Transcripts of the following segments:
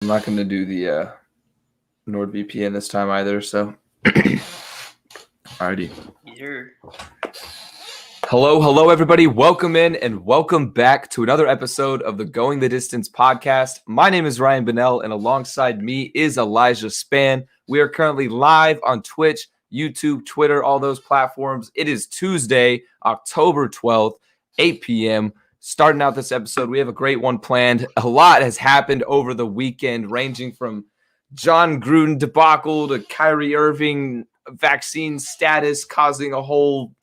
I'm not going to do the NordVPN this time either, so. Alrighty. Here. Hello, everybody. Welcome in and welcome back to another episode of the Going the Distance podcast. My name is Ryan Bonnell, and alongside me is Elijah Espn. We are currently live on Twitch, YouTube, Twitter, all those platforms. It is Tuesday, October 12th, 8 p.m., starting out this episode. We have a great one planned. A lot has happened over the weekend, ranging from John Gruden debacle to Kyrie Irving vaccine status causing a whole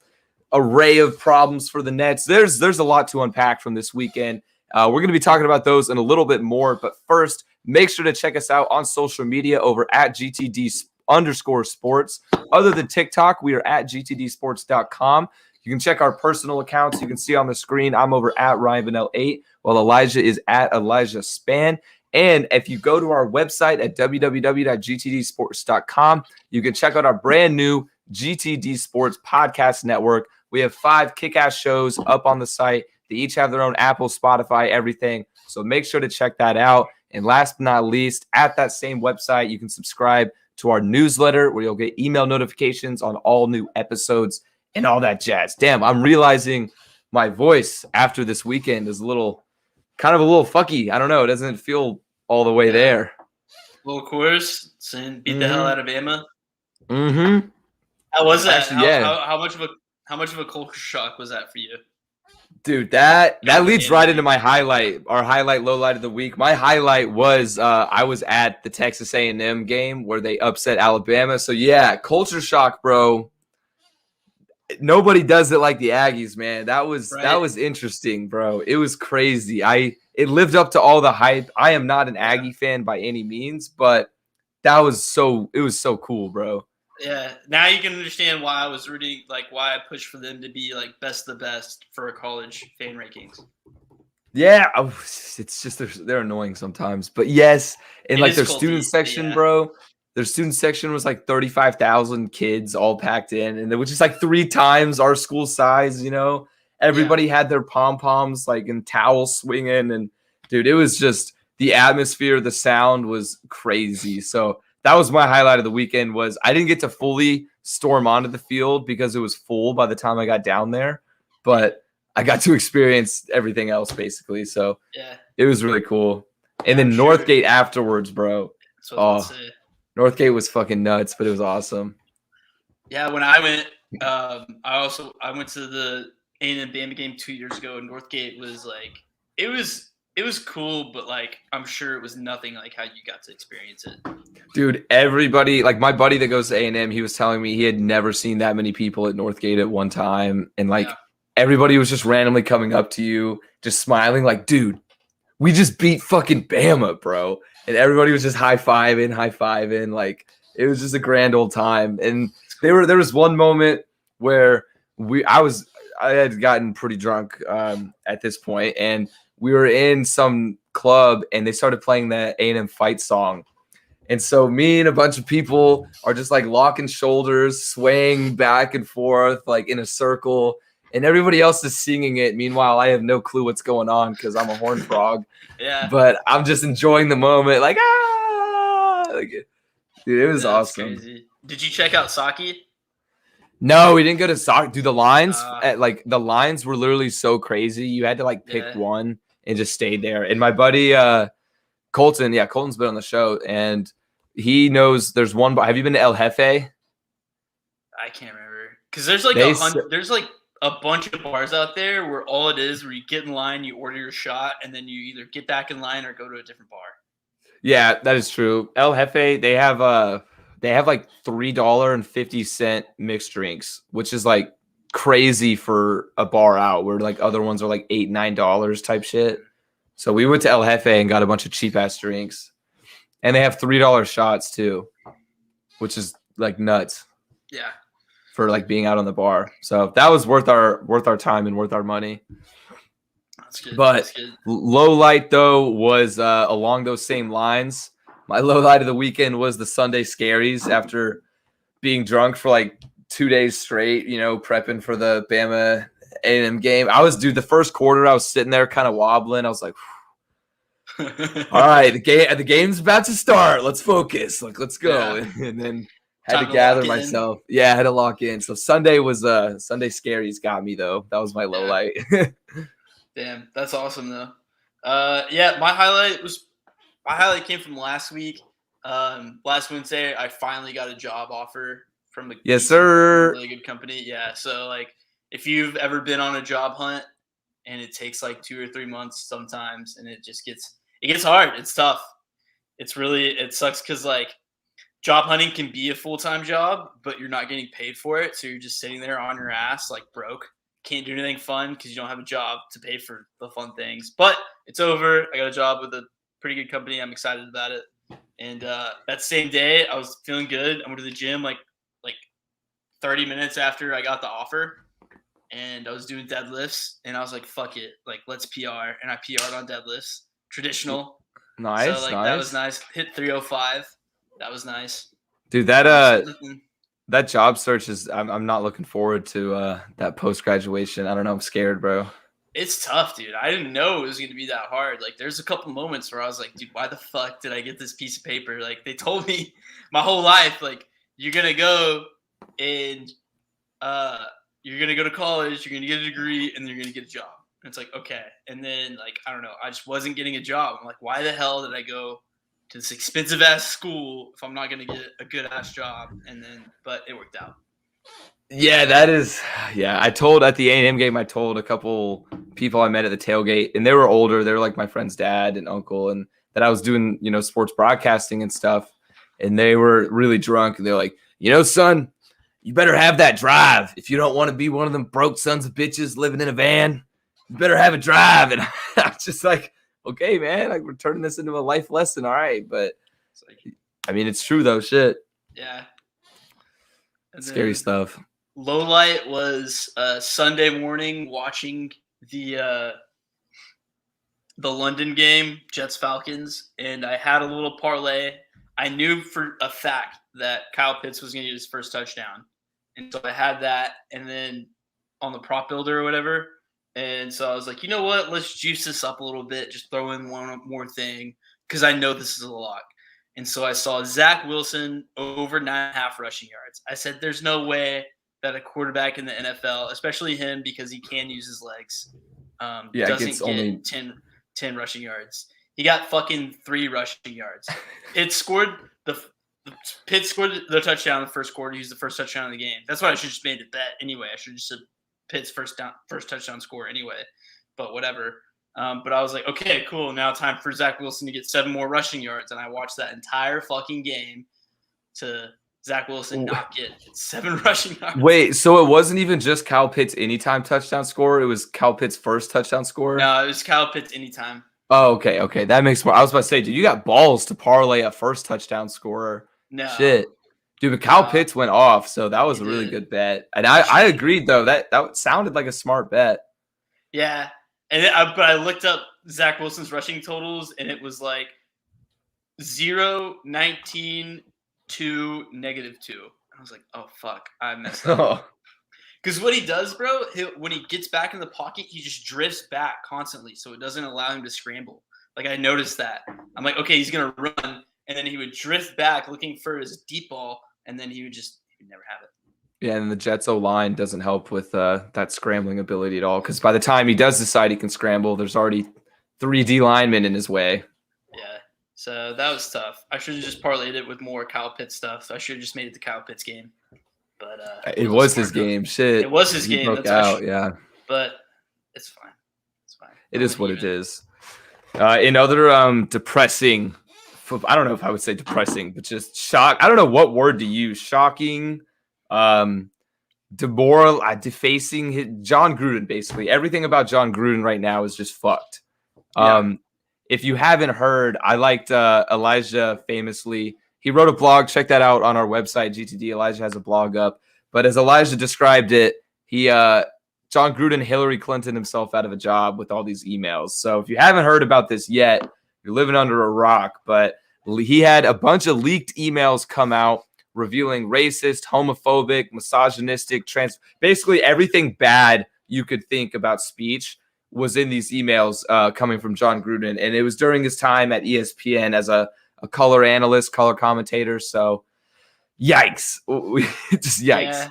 array of problems for the Nets. There's a lot to unpack from this weekend. We're going to be talking about those and a little bit more. But first, make sure to check us out on social media over at GTD_sports. Other than TikTok, we are at GTDsports.com. You can check our personal accounts. You can see on the screen, I'm over at Ryan Bonnell 8, while Elijah is at Elijah Espn. And if you go to our website at www.gtdsports.com, you can check out our brand new GTD Sports Podcast Network. We have 5 kick-ass shows up on the site. They each have their own Apple, Spotify, everything. So make sure to check that out. And last but not least, at that same website, you can subscribe to our newsletter where you'll get email notifications on all new episodes and all that jazz. Damn, I'm realizing my voice after this weekend is kind of a little fucky. I don't know. It doesn't feel all the way there. Well, of course, saying beat the hell out of Bama. Mm-hmm. How was that? Actually, how much of a culture shock was that for you? Dude, that leads right into my highlight, our highlight, low light of the week. My highlight was I was at the Texas A&M game where they upset Alabama. So, yeah, culture shock, bro. Nobody does it like the Aggies, man. That was interesting, bro. It was crazy. It lived up to all the hype. I am not an Aggie fan by any means, but it was so cool, bro. Yeah, now you can understand why I was rooting, why I pushed for them to be best of the best for college fan rankings. Yeah, it's just they're annoying sometimes, but yes, and their student section, bro. Their student section was 35,000 kids all packed in, and it was just 3 times our school size. You know, everybody had their pom poms in towels swinging, and dude, it was just the atmosphere, the sound was crazy. So that was my highlight of the weekend. Was I didn't get to fully storm onto the field because it was full by the time I got down there, but I got to experience everything else basically. So yeah, it was really cool. And then Northgate afterwards, bro. That's what I was gonna say. Northgate was fucking nuts, but it was awesome. Yeah, when I went, I went to the A&M Bama game 2 years ago, and Northgate was it was cool, but I'm sure it was nothing like how you got to experience it. Dude, everybody, my buddy that goes to A&M, he was telling me he had never seen that many people at Northgate at one time, and everybody was just randomly coming up to you, just smiling, dude, we just beat fucking Bama, bro. And everybody was just high-fiving. It was just a grand old time. And there was one moment where I had gotten pretty drunk at this point, and we were in some club, and they started playing the A&M fight song. And so me and a bunch of people are just locking shoulders, swaying back and forth, in a circle. And everybody else is singing it. Meanwhile, I have no clue what's going on because I'm a horned frog. Yeah. But I'm just enjoying the moment. Dude, it was awesome. Crazy. Did you check out Saki? No, we didn't go to Saki. Dude, the lines the lines were literally so crazy. You had to pick one and just stay there. And my buddy Colton's been on the show, and he knows there's one bar. Have you been to El Jefe? I can't remember. Because there's there's a bunch of bars out there where all it is where you get in line, you order your shot, and then you either get back in line or go to a different bar. Yeah, that is true. El Jefe, they have $3.50 mixed drinks, which is crazy for a bar out where other ones are $8-9 type shit. So we went to El Jefe and got a bunch of cheap ass drinks, and they have $3 shots too, which is nuts. Yeah. For being out on the bar. So that was worth our time and worth our money. That's good. But That's good. Low light though was along those same lines. My low light of the weekend was the Sunday scaries after being drunk for 2 days straight, prepping for the Bama A&M game. The first quarter I was sitting there kind of wobbling. I was like, All right, the game's about to start. Let's focus. Like, let's go. Yeah. And then had Time to to gather lock in. myself. Yeah, I had to lock in. So Sunday was Sunday scaries got me though. That was my low light. Damn, that's awesome though. Yeah, my highlight came from last week. Last Wednesday, I finally got a job offer from a Yes, sir. really good company. Yeah, so like if you've ever been on a job hunt and it takes like 2 or 3 months sometimes, and it gets hard. It's tough. It sucks because like job hunting can be a full-time job, but you're not getting paid for it, so you're just sitting there on your ass like broke. Can't do anything fun because you don't have a job to pay for the fun things. But it's over. I got a job with a pretty good company. I'm excited about it. And that same day, I was feeling good. I went to the gym like 30 minutes after I got the offer, and I was doing deadlifts, and I was like, "Fuck it, like let's PR." And I PR'd on deadlifts, traditional. Nice, So like nice. that was nice. Hit 305. That was nice. Dude, that job search is. I'm not looking forward to that post graduation. I don't know. I'm scared, bro. It's tough, dude. I didn't know it was going to be that hard. Like, there's a couple moments where I was like, dude, why the fuck did I get this piece of paper? Like, they told me my whole life, like, you're going to go and you're going to go to college, you're going to get a degree, and then you're going to get a job. And it's like, okay. And then, like, I don't know. I just wasn't getting a job. I'm like, why the hell did I go to this expensive-ass school if I'm not going to get a good-ass job? But it worked out. Yeah, that is. Yeah, I told at the A&M game, I told a couple people I met at the tailgate, and they were older. They were like my friend's dad and uncle, and that I was doing, sports broadcasting and stuff. And they were really drunk, and they're like, son, you better have that drive. If you don't want to be one of them broke sons of bitches living in a van, you better have a drive. And I'm just like, okay, man, like we're turning this into a life lesson. All right. But I mean, it's true though. Shit. Yeah. Scary stuff. Low light was Sunday morning watching the London game, Jets Falcons, and I had a little parlay. I knew for a fact that Kyle Pitts was going to get his first touchdown, and so I had that. And then on the prop builder or whatever, and so I was like, you know what? Let's juice this up a little bit. Just throw in one more thing because I know this is a lock. And so I saw Zach Wilson over 9.5 rushing yards. I said, there's no way that a quarterback in the NFL, especially him because he can use his legs, doesn't get only 10 rushing yards. He got fucking 3 rushing yards. Pitts scored the touchdown in the first quarter. He was the first touchdown of the game. That's why I should just made the bet anyway. I should just said Pitts first touchdown score anyway. But whatever. But I was like, okay, cool. Now time for Zach Wilson to get 7 more rushing yards. And I watched that entire fucking game to Zach Wilson not get 7 rushing yards. Wait, so it wasn't even just Kyle Pitts anytime touchdown score? It was Kyle Pitts' first touchdown score? No, it was Kyle Pitts anytime. Oh, okay. That makes more. I was about to say, dude, you got balls to parlay a first touchdown scorer. No. Shit. Dude, but Kyle Pitts went off, so that was a really good bet. And I agreed, though. That sounded like a smart bet. Yeah. But I looked up Zach Wilson's rushing totals, and it was like 0, 19, 2, -2. I was like, oh, fuck. I messed up. Because what he does, bro, when he gets back in the pocket, he just drifts back constantly, so it doesn't allow him to scramble. Like, I noticed that. I'm like, okay, he's going to run, and then he would drift back looking for his deep ball, and then he would never have it. Yeah, and the Jets O-line doesn't help with that scrambling ability at all, because by the time he does decide he can scramble, there's already 3 D linemen in his way. Yeah, so that was tough. I should have just parlayed it with more Kyle Pitts stuff. So I should have just made it the Kyle Pitts game. But it was his game. Shit, it was his game. Broke out, yeah. But it's fine. It's fine. It is what it is. In other depressing, I don't know if I would say depressing, but just shock. I don't know what word to use. Shocking, defacing John Gruden. Basically, everything about John Gruden right now is just fucked. Yeah. If you haven't heard, I liked Elijah famously. He wrote a blog. Check that out on our website, GTD. Elijah has a blog up. But as Elijah described it, John Gruden, Hillary Clinton himself out of a job with all these emails. So if you haven't heard about this yet, you're living under a rock. But he had a bunch of leaked emails come out revealing racist, homophobic, misogynistic, basically everything bad you could think about speech was in these emails coming from John Gruden, and it was during his time at ESPN as a color analyst, color commentator. So, yikes! Just yikes. Yeah,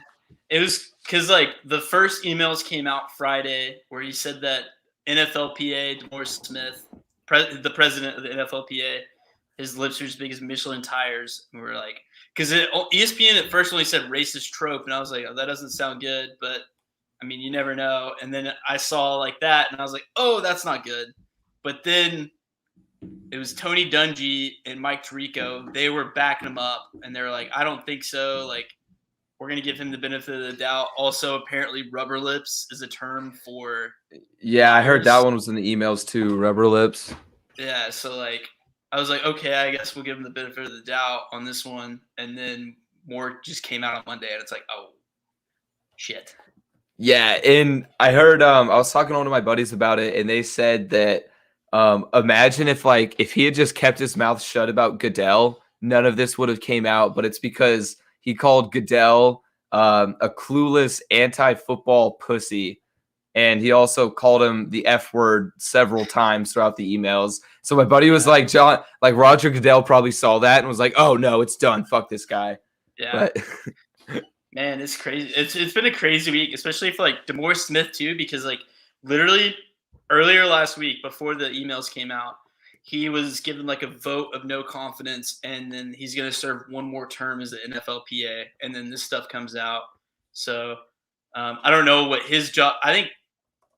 it was because like the first emails came out Friday where he said that NFLPA DeMaurice Smith, the president of the NFLPA, his lips are as big as Michelin tires. And we were like, because ESPN at first only said racist trope, and I was like, oh, that doesn't sound good, but I mean, you never know. And then I saw like that, and I was like, oh, that's not good. But then it was Tony Dungy and Mike Tirico. They were backing him up, and they were like, I don't think so. Like, we're going to give him the benefit of the doubt. Also, apparently, rubber lips is a term for. Yeah, I heard that one was in the emails too. Rubber lips. Yeah, so like, I was like, okay, I guess we'll give him the benefit of the doubt on this one. And then more just came out on Monday, and it's like, oh, shit. Yeah, and I heard I was talking to one of my buddies about it, and they said that imagine if he had just kept his mouth shut about Goodell, none of this would have came out. But it's because he called Goodell a clueless anti-football pussy, and he also called him the F word several times throughout the emails. So my buddy was like, Roger Goodell probably saw that and was like, oh no, it's done. Fuck this guy. Yeah. But man, it's crazy. It's been a crazy week, especially for like DeMaurice Smith too, because like literally earlier last week before the emails came out, he was given like a vote of no confidence, and then he's going to serve one more term as the NFLPA, and then this stuff comes out. So I don't know what his job. I think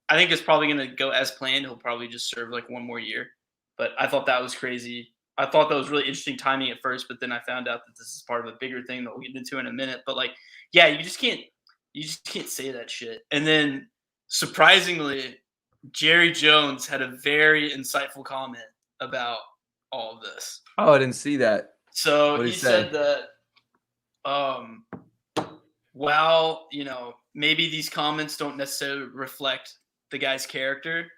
it's probably going to go as planned. He'll probably just serve like one more year. But I thought that was crazy. I thought that was really interesting timing at first, but then I found out that this is part of a bigger thing that we'll get into in a minute. But like, yeah, you just can't say that shit. And then surprisingly, Jerry Jones had a very insightful comment about all of this. Oh, I didn't see that. So he said that while, maybe these comments don't necessarily reflect the guy's character,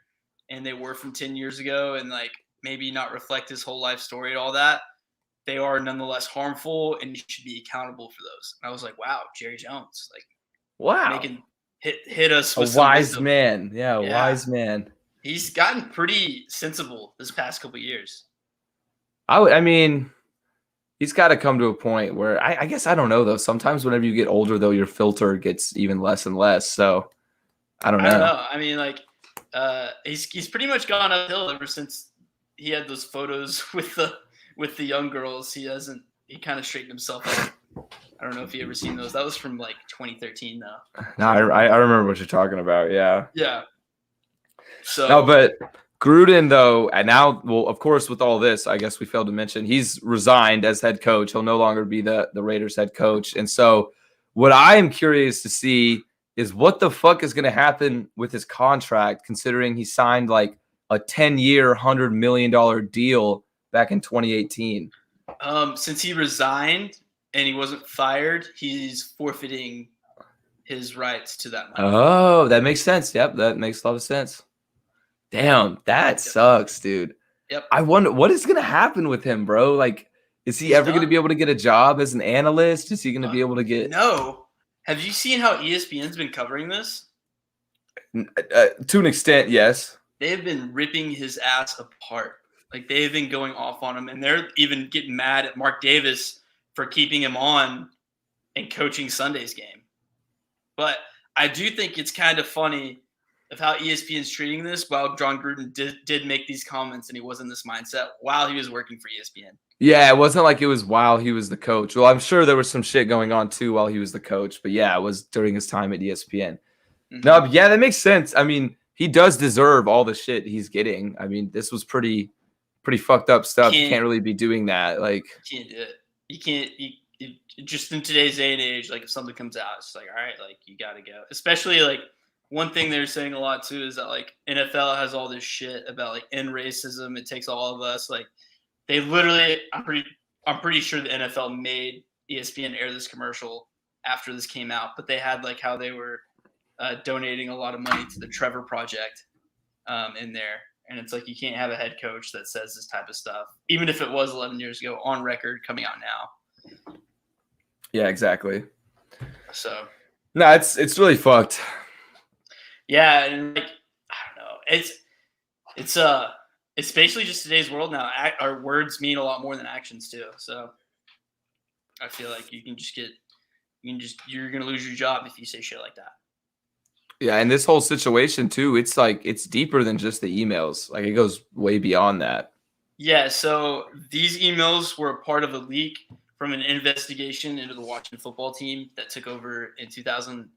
and they were from 10 years ago, and like maybe not reflect his whole life story and all that, they are nonetheless harmful, and you should be accountable for those. And I was like, wow, Jerry Jones, like, wow, making hit us with a wise man. Yeah, wise man. He's gotten pretty sensible this past couple of years. I mean, he's got to come to a point where I guess I don't know though. Sometimes whenever you get older, though, your filter gets even less and less. So I don't know. I mean, like, he's pretty much gone uphill ever since he had those photos with the young girls. He kind of straightened himself up. I don't know if you ever seen those. That was from like 2013 though. No, I remember what you're talking about. Yeah. Yeah. So no, but Gruden though, and now, well, of course, with all this, I guess we failed to mention he's resigned as head coach. He'll no longer be the Raiders head coach. And so what I am curious to see is what the fuck is going to happen with his contract, considering he signed like a 10-year, $100 million deal back in 2018. Since he resigned and he wasn't fired, he's forfeiting his rights to that money. Oh, that makes sense. Yep, that makes a lot of sense. Damn, that sucks, dude. Yep. I wonder what is going to happen with him, bro. Like, is he ever going to be able to get a job as an analyst? Is he going to be able to get? No. Have you seen how ESPN's been covering this? To an extent, yes. They've been ripping his ass apart. Like, they've been going off on him, and they're even getting mad at Mark Davis for keeping him on and coaching Sunday's game. But I do think it's kind of funny of how ESPN's treating this, while John Gruden did make these comments and he was in this mindset while he was working for ESPN. Yeah, it wasn't like it was while he was the coach. Well, I'm sure there was some shit going on too while he was the coach, but yeah, it was during his time at ESPN. Mm-hmm. No, but yeah, that makes sense. I mean, he does deserve all the shit he's getting. I mean, this was pretty fucked up stuff. You can't really be doing that. Like, you can't do it. You can't. Just in today's day and age, like if something comes out, it's like, all right, like you got to go. Especially like one thing they're saying a lot too is that like NFL has all this shit about like end racism. It takes all of us. Like they literally, I'm pretty sure the NFL made ESPN air this commercial after this came out, but they had like how they were donating a lot of money to the Trevor Project in there. And it's like you can't have a head coach that says this type of stuff, even if it was 11 years ago on record coming out now. Yeah, exactly. So no, it's really fucked. Yeah, and like I don't know. it's basically just today's world now. Our words mean a lot more than actions too. So I feel like you're gonna lose your job if you say shit like that. Yeah, and this whole situation too, it's deeper than just the emails. Like it goes way beyond that. Yeah, so these emails were a part of a leak from an investigation into the Washington football team that took over in 2000.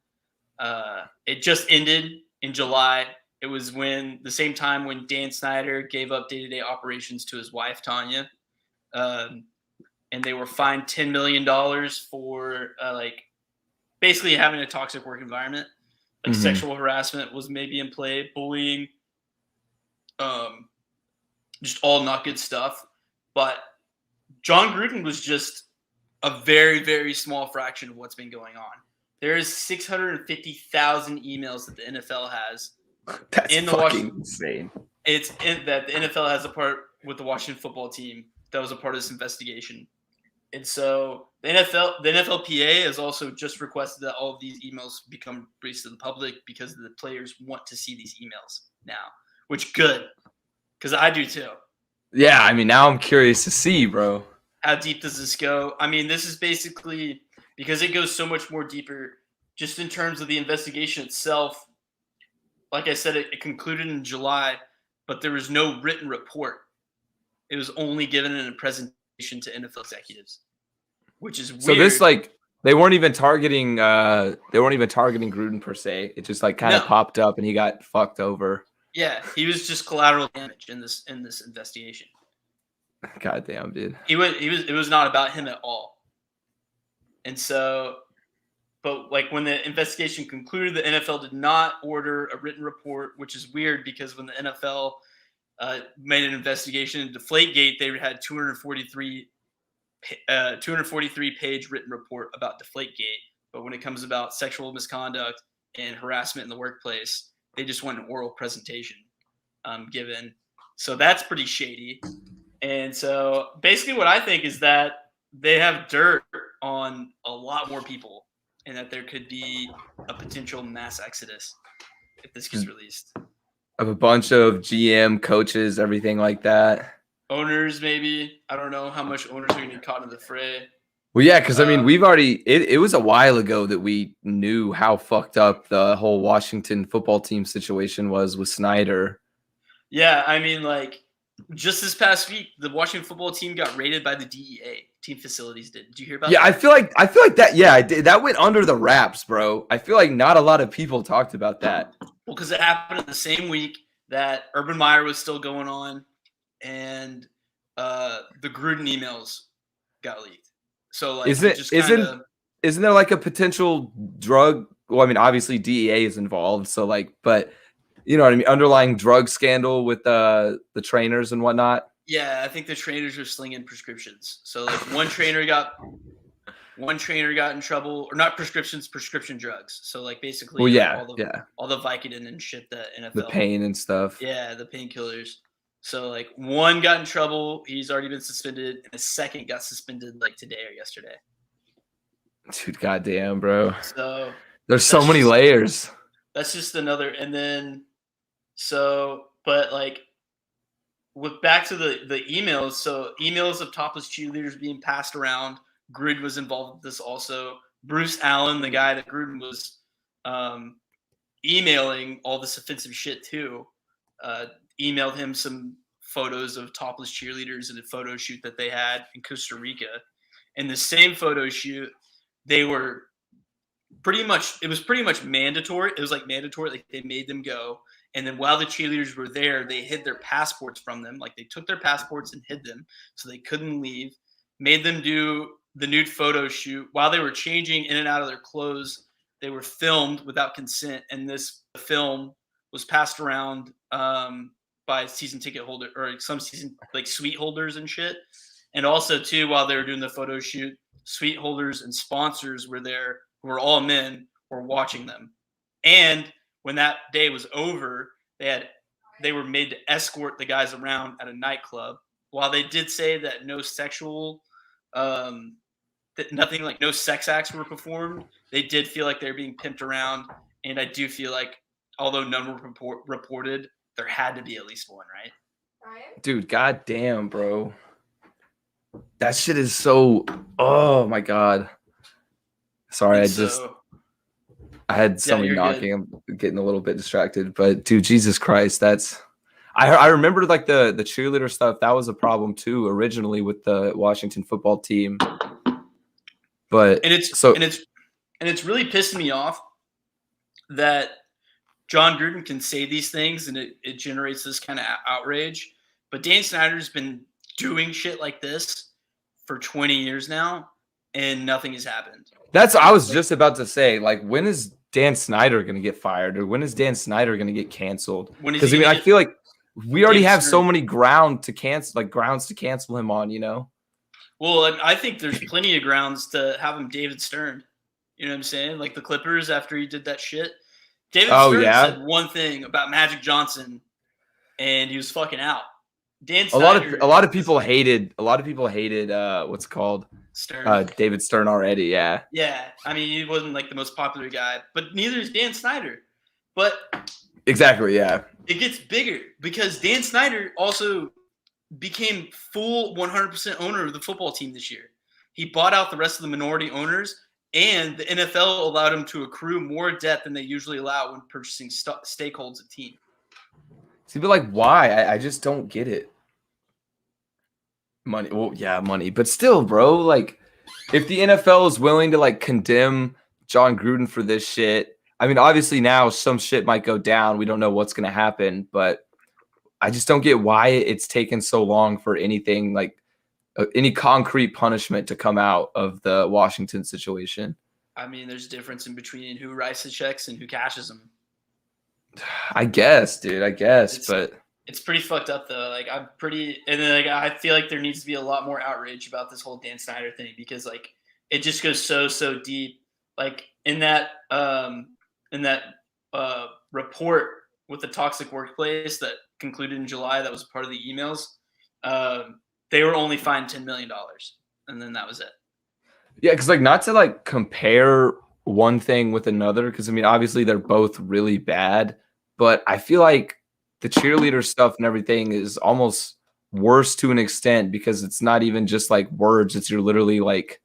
It just ended in July. It was the same time when Dan Snyder gave up day-to-day operations to his wife Tanya, and they were fined $10 million for basically having a toxic work environment. Like sexual harassment was maybe in play, bullying, just all not good stuff. But John Gruden was just a very, very small fraction of what's been going on. There is 650,000 emails that the NFL has. That's fucking insane. That the NFL has a part with the Washington football team that was a part of this investigation. And so the NFLPA has also just requested that all of these emails become released to the public because the players want to see these emails now, which good, because I do too. Yeah, I mean, now I'm curious to see, bro. How deep does this go? I mean, this is basically because it goes so much more deeper just in terms of the investigation itself. Like I said, it concluded in July, but there was no written report. It was only given in a presentation to NFL executives, which is weird. So this they weren't even targeting Gruden per se. It just kind of popped up and he got fucked over. Yeah, he was just collateral damage in this investigation. God damn, dude. It was not about him at all. And so, but when the investigation concluded, the NFL did not order a written report, which is weird because when the NFL made an investigation into Deflategate, they had 243 page written report about Deflategate. But when it comes about sexual misconduct and harassment in the workplace, they just want an oral presentation given. So that's pretty shady. And so basically what I think is that they have dirt on a lot more people and that there could be a potential mass exodus if this gets released. Of a bunch of GM coaches, everything like that. Owners, maybe. I don't know how much owners are going to get caught in the fray. Well, yeah, because I mean, we've already. It was a while ago that we knew how fucked up the whole Washington football team situation was with Snyder. Yeah, I mean, just this past week, the Washington football team got raided by the DEA. Team facilities did. Did you hear about that? Yeah, I feel like that. Yeah, I did. That went under the wraps, bro. I feel like not a lot of people talked about that. Well, because it happened in the same week that Urban Meyer was still going on, and the Gruden emails got leaked. So isn't there a potential drug? Well, I mean, obviously DEA is involved, so but you know what I mean, underlying drug scandal with the trainers and whatnot. Yeah, I think the trainers are slinging prescriptions. So one trainer got in trouble, or not prescriptions, prescription drugs. So basically, all the Vicodin and shit that NFL, the pain and stuff. Yeah, the painkillers. So one got in trouble, he's already been suspended, and the second got suspended today or yesterday. Dude, goddamn, bro. So there's so many layers. That's just another, and then but with back to the emails. So emails of topless cheerleaders being passed around. Gruden was involved with this also. Bruce Allen, the guy that Gruden was emailing all this offensive shit to, emailed him some photos of topless cheerleaders in a photo shoot that they had in Costa Rica. In the same photo shoot, they were pretty much mandatory. It was mandatory. They made them go. And then while the cheerleaders were there, they hid their passports from them. They took their passports and hid them so they couldn't leave. Made them do the nude photo shoot. While they were changing in and out of their clothes, they were filmed without consent. And this film was passed around by season ticket holder or some season suite holders and shit. And also too, while they were doing the photo shoot, suite holders and sponsors were there, who were all men, were watching them. And when that day was over, they were made to escort the guys around at a nightclub. While they did say that no sexual, no sex acts were performed, they did feel like they were being pimped around. And I do feel like, although none were reported, there had to be at least one, right? Dude, goddamn, bro. That shit is so. Oh my god. Sorry, I had somebody knocking. I'm getting a little bit distracted, but dude, Jesus Christ, that's. I remember like the cheerleader stuff. That was a problem too originally with the Washington football team. But it's really pissing me off that John Gruden can say these things and it generates this kind of outrage. But Dan Snyder's been doing shit like this for 20 years now, and nothing has happened. I was just about to say, like, when is Dan Snyder going to get fired, or when is Dan Snyder going to get canceled? Because I feel like we already have so many grounds to cancel him on, you know? Well, I think there's plenty of grounds to have him David Stern. You know what I'm saying? Like the Clippers after he did that shit. David Stern said one thing about Magic Johnson, and he was fucking out. Dan Snyder, a lot of people hated what's it called? Stern. David Stern already, yeah. Yeah. I mean, he wasn't like the most popular guy, but neither is Dan Snyder. But exactly, yeah. It gets bigger because Dan Snyder also became full 100% owner of the football team this year. He bought out the rest of the minority owners, and the NFL allowed him to accrue more debt than they usually allow when purchasing stakeholders of team. See, but like, why? I just don't get it. Money. Well, yeah, money. But still, bro, like, if the NFL is willing to, like, condemn John Gruden for this shit, I mean, obviously now some shit might go down. We don't know what's going to happen, but I just don't get why it's taken so long for anything, like, any concrete punishment to come out of the Washington situation. I mean, there's a difference in between who writes the checks and who cashes them. I guess, dude. But it's pretty fucked up though. Like I feel like there needs to be a lot more outrage about this whole Dan Snyder thing because like it just goes so deep. Like in that report with the toxic workplace that concluded in July, that was part of the emails. They were only fined $10 million, and then that was it. Yeah, because like not to like compare one thing with another, because I mean obviously they're both really bad, but I feel like the cheerleader stuff and everything is almost worse to an extent because it's not even just like words, it's you're literally like,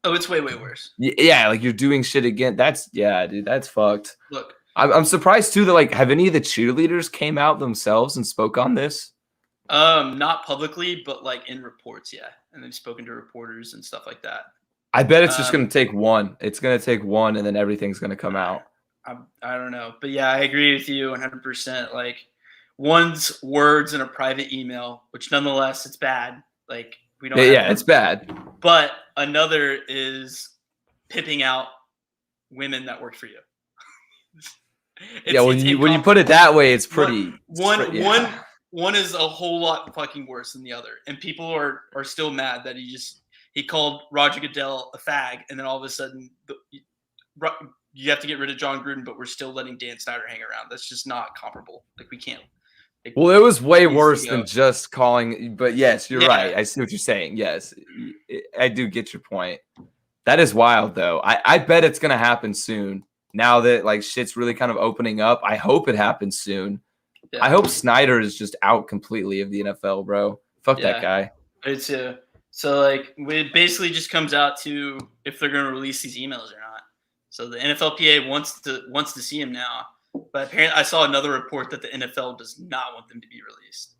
oh, it's way worse. Yeah, like you're doing shit again. Dude, that's fucked. Look, I'm surprised too that like have any of the cheerleaders came out themselves and spoke on this? Not publicly, but like in reports, yeah, and they've spoken to reporters and stuff like that. I bet it's just going to take one. It's going to take one, and then everything's going to come out. I don't know. But, yeah, I agree with you 100%. Like, one's words in a private email, which nonetheless, it's bad. Like, we don't it's bad. But another is pipping out women that work for you. When you put it that way, it's pretty. One is a whole lot fucking worse than the other. And people are still mad that he called Roger Goodell a fag, and then all of a sudden you have to get rid of John Gruden, but we're still letting Dan Snyder hang around. That's just not comparable. Like we can't. Well, it was way worse than just calling. But yes, you're right. I see what you're saying. Yes, I do get your point. That is wild, though. I bet it's gonna happen soon. Now that like shit's really kind of opening up, I hope it happens soon. Yeah. I hope Snyder is just out completely of the NFL, bro. Fuck that guy. It's So, like, it basically just comes out to if they're going to release these emails or not. So the NFLPA wants to see him now, but apparently I saw another report that the NFL does not want them to be released.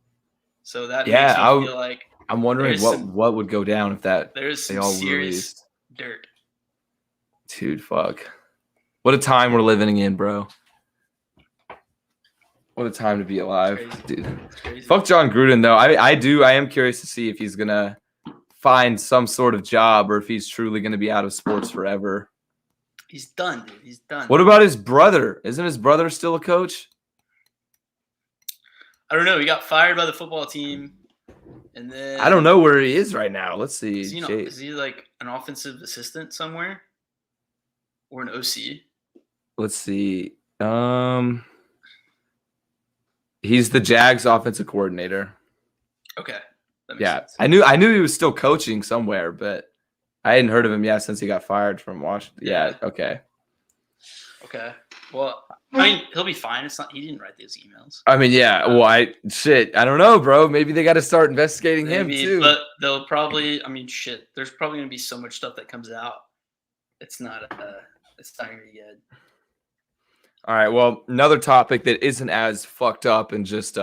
So that makes me feel like I'm wondering what would go down if there's some serious dirt. Dude, fuck! What a time we're living in, bro. What a time to be alive, dude. Fuck John Gruden though. I am curious to see if he's gonna find some sort of job or if he's truly going to be out of sports forever. He's done, dude. He's done. What about his brother? Isn't his brother still a coach? I don't know. He got fired by the football team, and then I don't know where he is right now. Let's see. Is he like an offensive assistant somewhere, or an OC? Let's see. He's the Jags offensive coordinator. Okay. Yeah, sense. I knew he was still coaching somewhere, but I hadn't heard of him yet since he got fired from Washington. Yeah, okay. Well, I mean, he'll be fine. It's not. He didn't write those emails. I mean, yeah. Well, I don't know, bro. Maybe they got to start investigating him too. But they'll probably. I mean, shit. There's probably gonna be so much stuff that comes out. It's not. It's not gonna be good. All right. Well, another topic that isn't as fucked up and just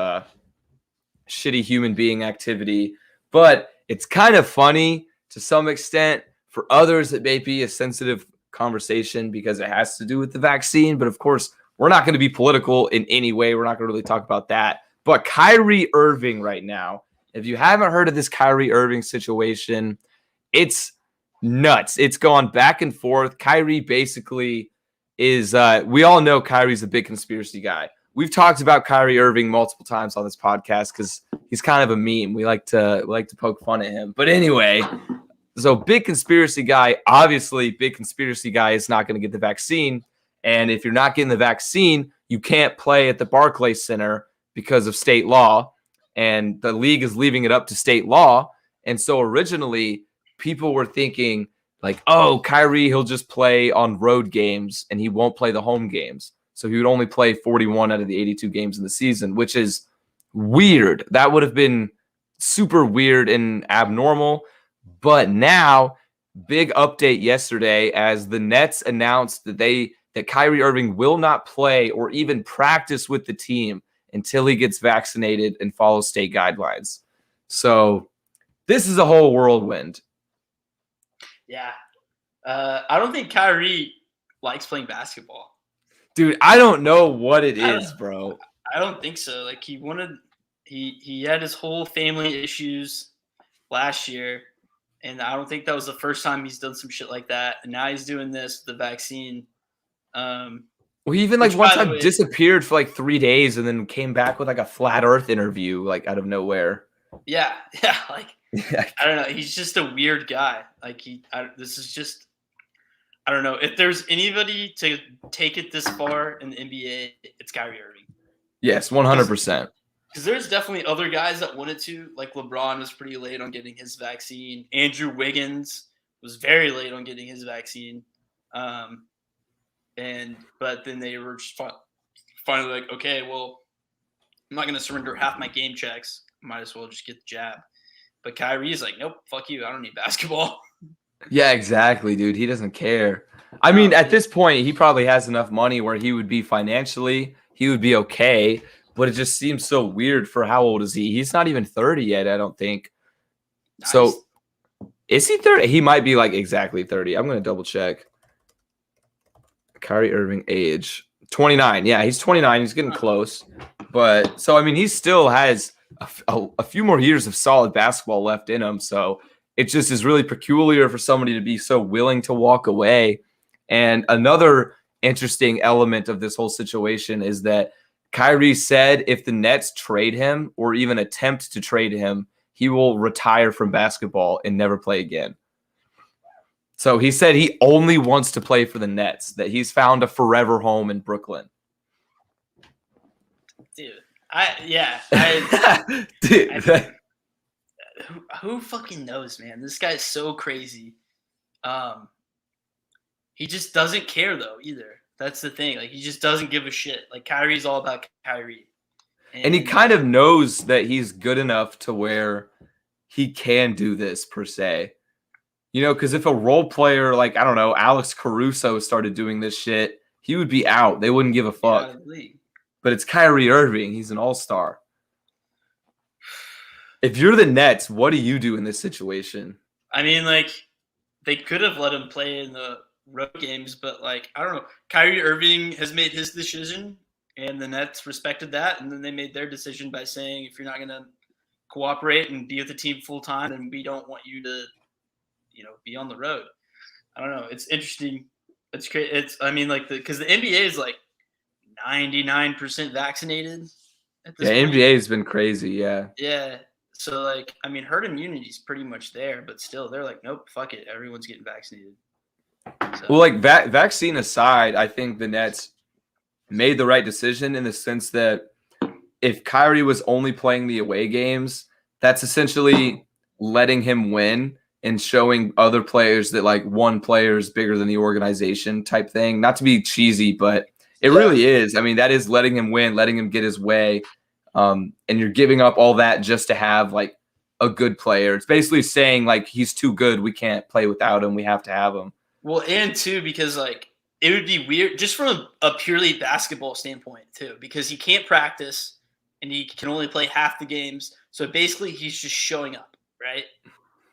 shitty human being activity, but it's kind of funny to some extent. For others, it may be a sensitive conversation because it has to do with the vaccine. But of course, we're not going to be political in any way. We're not going to really talk about that. But Kyrie Irving right now, if you haven't heard of this Kyrie Irving situation, it's nuts. It's gone back and forth. Kyrie basically is, we all know Kyrie's a big conspiracy guy. We've talked about Kyrie Irving multiple times on this podcast because he's kind of a meme. We like to poke fun at him. But anyway, so big conspiracy guy, obviously big conspiracy guy is not going to get the vaccine. And if you're not getting the vaccine, you can't play at the Barclays Center because of state law. And the league is leaving it up to state law. And so originally people were thinking like, oh, Kyrie, he'll just play on road games and he won't play the home games. So he would only play 41 out of the 82 games in the season, which is weird. That would have been super weird and abnormal. But now, big update yesterday as the Nets announced that Kyrie Irving will not play or even practice with the team until he gets vaccinated and follows state guidelines. So this is a whole whirlwind. Yeah. I don't think Kyrie likes playing basketball. Dude, I don't know what it is, bro. I don't think so. Like he had his whole family issues last year, and I don't think that was the first time he's done some shit like that. And now he's doing this, the vaccine. Well, he even like one time disappeared for like 3 days and then came back with like a flat Earth interview, like out of nowhere. Yeah, like I don't know. He's just a weird guy. Like this is just. I don't know. If there's anybody to take it this far in the NBA, it's Kyrie Irving. Yes, 100%. Because there's definitely other guys that wanted to. Like LeBron was pretty late on getting his vaccine. Andrew Wiggins was very late on getting his vaccine. But then they were just finally like, okay, well, I'm not going to surrender half my game checks. Might as well just get the jab. But Kyrie's like, nope, fuck you. I don't need basketball. Yeah, exactly, dude. He doesn't care. I mean, at this point, he probably has enough money where he would be financially, he would be okay. But it just seems so weird for how old is he? He's not even 30 yet, I don't think. Nice. So is he 30? He might be like exactly 30. I'm going to double check. Kyrie Irving age. 29. Yeah, he's 29. He's getting close. But so, I mean, he still has a few more years of solid basketball left in him. So it just is really peculiar for somebody to be so willing to walk away. And another interesting element of this whole situation is that Kyrie said if the Nets trade him or even attempt to trade him, he will retire from basketball and never play again. So he said he only wants to play for the Nets, that he's found a forever home in Brooklyn. Dude, who fucking knows, man? This guy's so crazy. He just doesn't care though either. That's the thing. Like he just doesn't give a shit. Like Kyrie's all about Kyrie. And he kind of knows that he's good enough to where he can do this per se. You know, because if a role player like, I don't know, Alex Caruso started doing this shit, he would be out. They wouldn't give a fuck. But it's Kyrie Irving. He's an all-star. If you're the Nets, what do you do in this situation? I mean, like, they could have let him play in the road games, but, like, I don't know. Kyrie Irving has made his decision, and the Nets respected that, and then they made their decision by saying, if you're not going to cooperate and be with the team full-time, then we don't want you to, you know, be on the road. I don't know. It's interesting. It's great. I mean, like, because the NBA is, like, 99% vaccinated at this point. NBA has been crazy, yeah. Yeah. So, like, I mean, herd immunity is pretty much there, but still, they're like, nope, fuck it. Everyone's getting vaccinated. So. Well, like, vaccine aside, I think the Nets made the right decision in the sense that if Kyrie was only playing the away games, that's essentially letting him win and showing other players that, like, one player is bigger than the organization type thing. Not to be cheesy, but It really is. I mean, that is letting him win, letting him get his way. And you're giving up all that just to have like a good player. It's basically saying like he's too good. We can't play without him. We have to have him. Well, and too, because like it would be weird just from a purely basketball standpoint too, because he can't practice and he can only play half the games. So basically he's just showing up, right?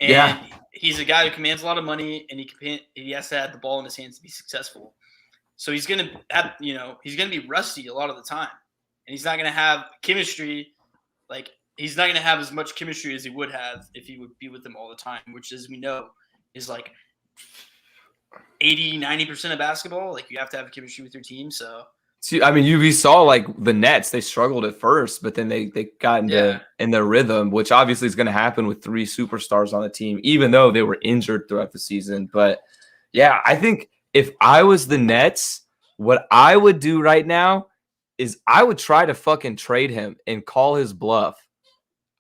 And he's a guy who commands a lot of money and he has to have the ball in his hands to be successful. So he's going to have, he's going to be rusty a lot of the time. And he's not going to have chemistry. Like, he's not going to have as much chemistry as he would have if he would be with them all the time, which, as we know, is like 80-90% of basketball. Like, you have to have chemistry with your team. So, I mean, we saw like the Nets, they struggled at first, but then they got in their rhythm, which obviously is going to happen with 3 superstars on the team, even though they were injured throughout the season. But yeah, I think if I was the Nets, what I would do right now is I would try to fucking trade him and call his bluff.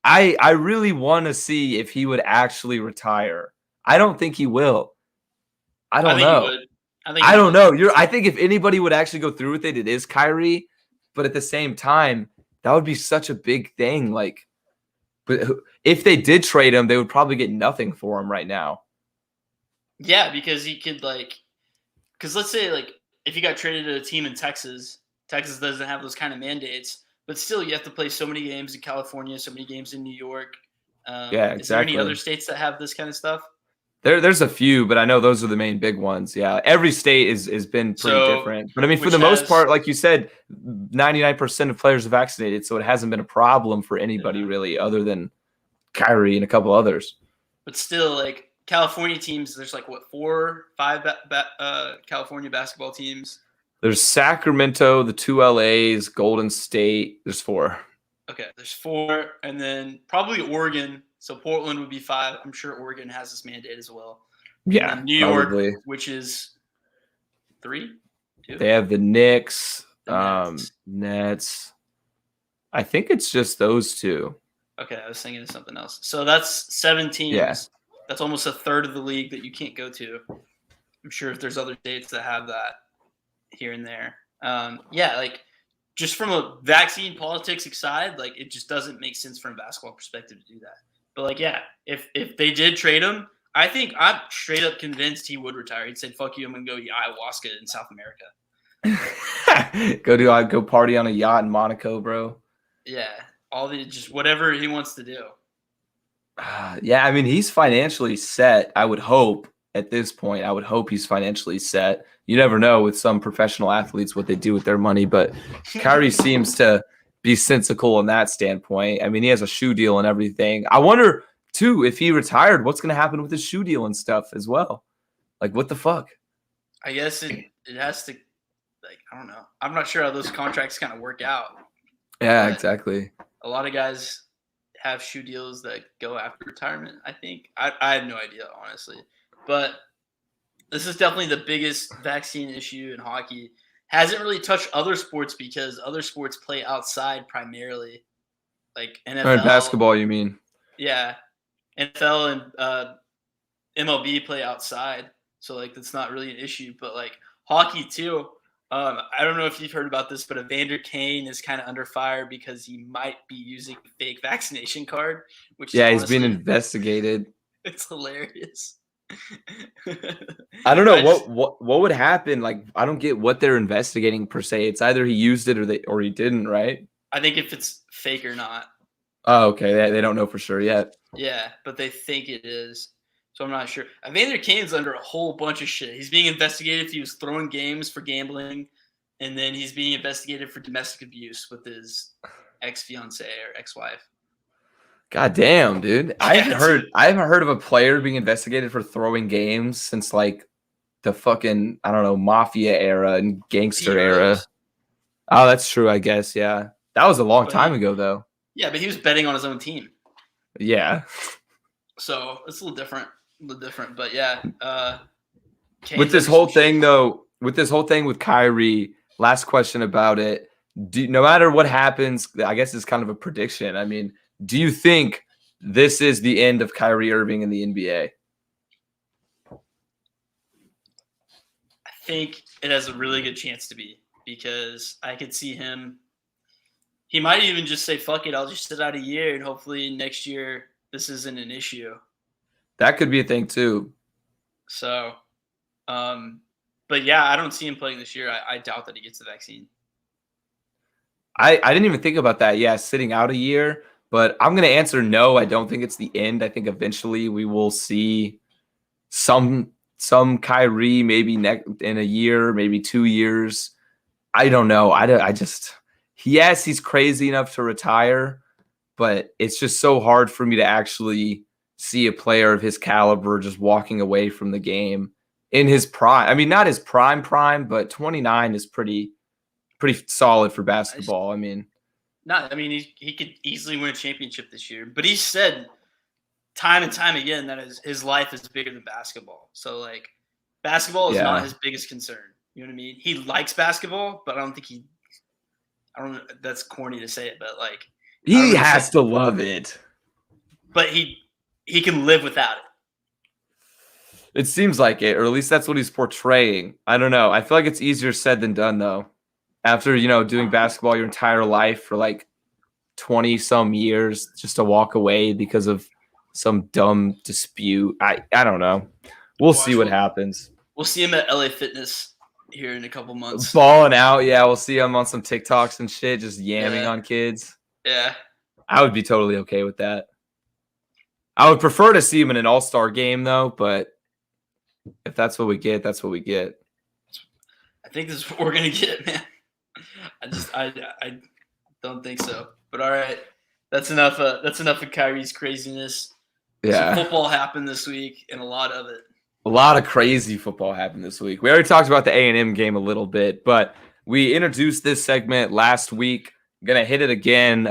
I really want to see if he would actually retire. I don't think he will. I don't know. He would. I don't know. I think if anybody would actually go through with it, it is Kyrie. But at the same time, that would be such a big thing. Like, but if they did trade him, they would probably get nothing for him right now. Yeah, because he could because let's say like if you got traded to a team in Texas doesn't have those kind of mandates, but still you have to play so many games in California, so many games in New York. Exactly. Is there any other states that have this kind of stuff? There's a few, but I know those are the main big ones. Yeah, every state has been pretty different. But I mean, for the most part, like you said, 99% of players are vaccinated, so it hasn't been a problem for anybody really, other than Kyrie and a couple others. But still, like California teams, there's like what 4, 5 California basketball teams. There's Sacramento, the 2 LAs, Golden State. There's 4. Okay, there's 4, and then probably Oregon. So Portland would be 5. I'm sure Oregon has this mandate as well. Yeah, New York, which is 3. 2? They have the Knicks, Nets. I think it's just those 2. Okay, I was thinking of something else. So that's 7 teams. Yeah. That's almost a third of the league that you can't go to. I'm sure if there's other states that have that here and there. Like just from a vaccine politics aside, like it just doesn't make sense from a basketball perspective to do that. But like, yeah, if they did trade him, I think I'm straight up convinced he would retire. He'd say, "Fuck you, I'm gonna go eat ayahuasca in South America." go party on a yacht in Monaco, bro. Yeah, just whatever he wants to do. Yeah, I mean, he's financially set. I would hope at this point. I would hope he's financially set. You never know with some professional athletes what they do with their money, but Kyrie seems to be sensible in that standpoint. I mean, he has a shoe deal and everything. I wonder, too, if he retired, what's going to happen with his shoe deal and stuff as well? Like, what the fuck? I guess it has to, like, I don't know. I'm not sure how those contracts kind of work out. Yeah, exactly. A lot of guys have shoe deals that go after retirement, I think. I have no idea, honestly. But this is definitely the biggest vaccine issue in hockey. Hasn't really touched other sports because other sports play outside primarily, like NFL. Or basketball, you mean? Yeah, NFL and MLB play outside, so like that's not really an issue. But like hockey too. I don't know if you've heard about this, but Evander Kane is kind of under fire because he might be using a fake vaccination card. Which he's being investigated. It's hilarious. I don't know what would happen. Like, I don't get what they're investigating per se. It's either he used it or he didn't, right? I think if it's fake or not. Oh, okay. They don't know for sure yet. Yeah, but they think it is. So I'm not sure. Evander Kane's under a whole bunch of shit. He's being investigated if he was throwing games for gambling, and then he's being investigated for domestic abuse with his ex-fiancée or ex-wife. God damn, dude. I haven't heard of a player being investigated for throwing games since like the fucking, I don't know, mafia era and gangster era. Oh, that's true, I guess. Yeah. That was a long time ago though. Yeah, but he was betting on his own team. Yeah. So it's a little different, but yeah. With this whole thing though, with Kyrie, last question about it. No matter what happens, I guess it's kind of a prediction. I mean, do you think this is the end of Kyrie Irving in the NBA? I think it has a really good chance to be. because I could see him. He might even just say, "Fuck it, I'll just sit out a year, and hopefully next year this isn't an issue." That could be a thing too. So, but yeah, I don't see him playing this year. I doubt that he gets the vaccine. I didn't even think about that. Yeah, sitting out a year, but I'm going to answer no. I don't think it's the end. I think eventually we will see some Kyrie maybe in a year, maybe 2 years. I don't know. I just yes, he's crazy enough to retire, but it's just so hard for me to actually see a player of his caliber just walking away from the game in his prime. I mean, not his prime, but 29 is pretty solid for basketball. I mean, he could easily win a championship this year, but he said time and time again that his life is bigger than basketball. So like, basketball is not his biggest concern. You know what I mean? He likes basketball, but I don't know. That's corny to say it, but like, he has to love it. But he can live without it. It seems like it, or at least that's what he's portraying. I don't know. I feel like it's easier said than done, though. After, doing basketball your entire life for like 20 some years, just to walk away because of some dumb dispute. I don't know. We'll see what happens. We'll see him at LA Fitness here in a couple months. Balling out, yeah. We'll see him on some TikToks and shit, just yamming on kids. Yeah. I would be totally okay with that. I would prefer to see him in an all-star game, though, but if that's what we get, that's what we get. I think this is what we're going to get, man. I don't think so. But all right. That's enough of Kyrie's craziness. Yeah. Some football happened this week, and a lot of it. A lot of crazy football happened this week. We already talked about the A&M game a little bit, but we introduced this segment last week. I'm going to hit it again.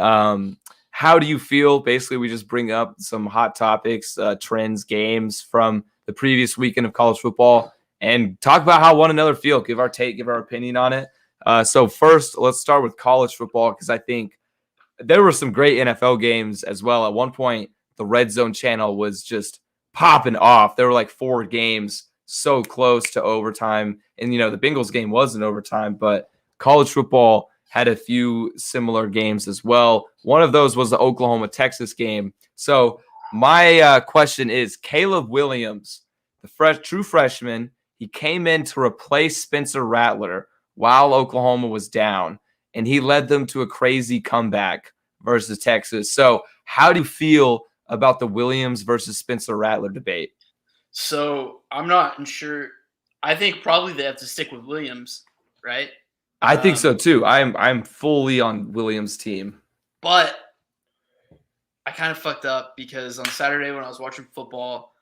How do you feel? Basically, we just bring up some hot topics, trends, games from the previous weekend of college football and talk about how one another feel, give our take, give our opinion on it. So first, let's start with college football because I think there were some great NFL games as well. At one point, the Red Zone channel was just popping off. There were like 4 games so close to overtime. And, the Bengals game was in overtime, but college football had a few similar games as well. One of those was the Oklahoma-Texas game. So my question is, Caleb Williams, the true freshman, he came in to replace Spencer Rattler while Oklahoma was down, and he led them to a crazy comeback versus Texas. So how do you feel about the Williams versus Spencer Rattler debate? So I'm not sure. I think probably they have to stick with Williams, right? I think so too. I'm fully on Williams' team. But I kind of fucked up because on Saturday when I was watching football,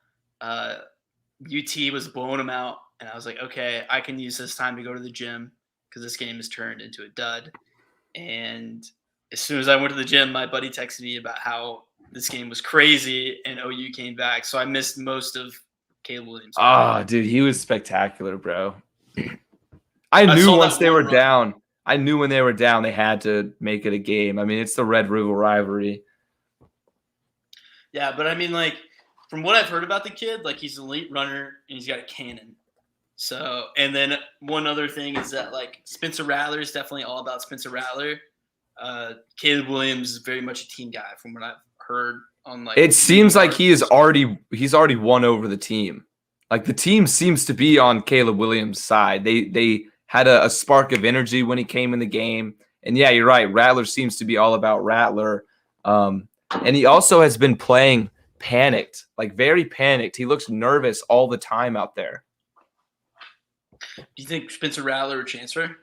UT was blowing them out, and I was like, okay, I can use this time to go to the gym because this game has turned into a dud. And as soon as I went to the gym, my buddy texted me about how this game was crazy and OU came back. So I missed most of Caleb Williams. Oh, dude, he was spectacular, bro. I knew once they were down. I knew when they were down, they had to make it a game. I mean, it's the Red River rivalry. Yeah, but I mean, like, from what I've heard about the kid, like, he's an elite runner and he's got a cannon. So, and then one other thing is that, like, Spencer Rattler is definitely all about Spencer Rattler. Caleb Williams is very much a team guy from what I've heard on, like. It seems like he's already won over the team. Like, the team seems to be on Caleb Williams' side. They had a spark of energy when he came in the game. And yeah, you're right. Rattler seems to be all about Rattler. And he also has been playing panicked, like very panicked. He looks nervous all the time out there. Do you think Spencer Rattler would transfer?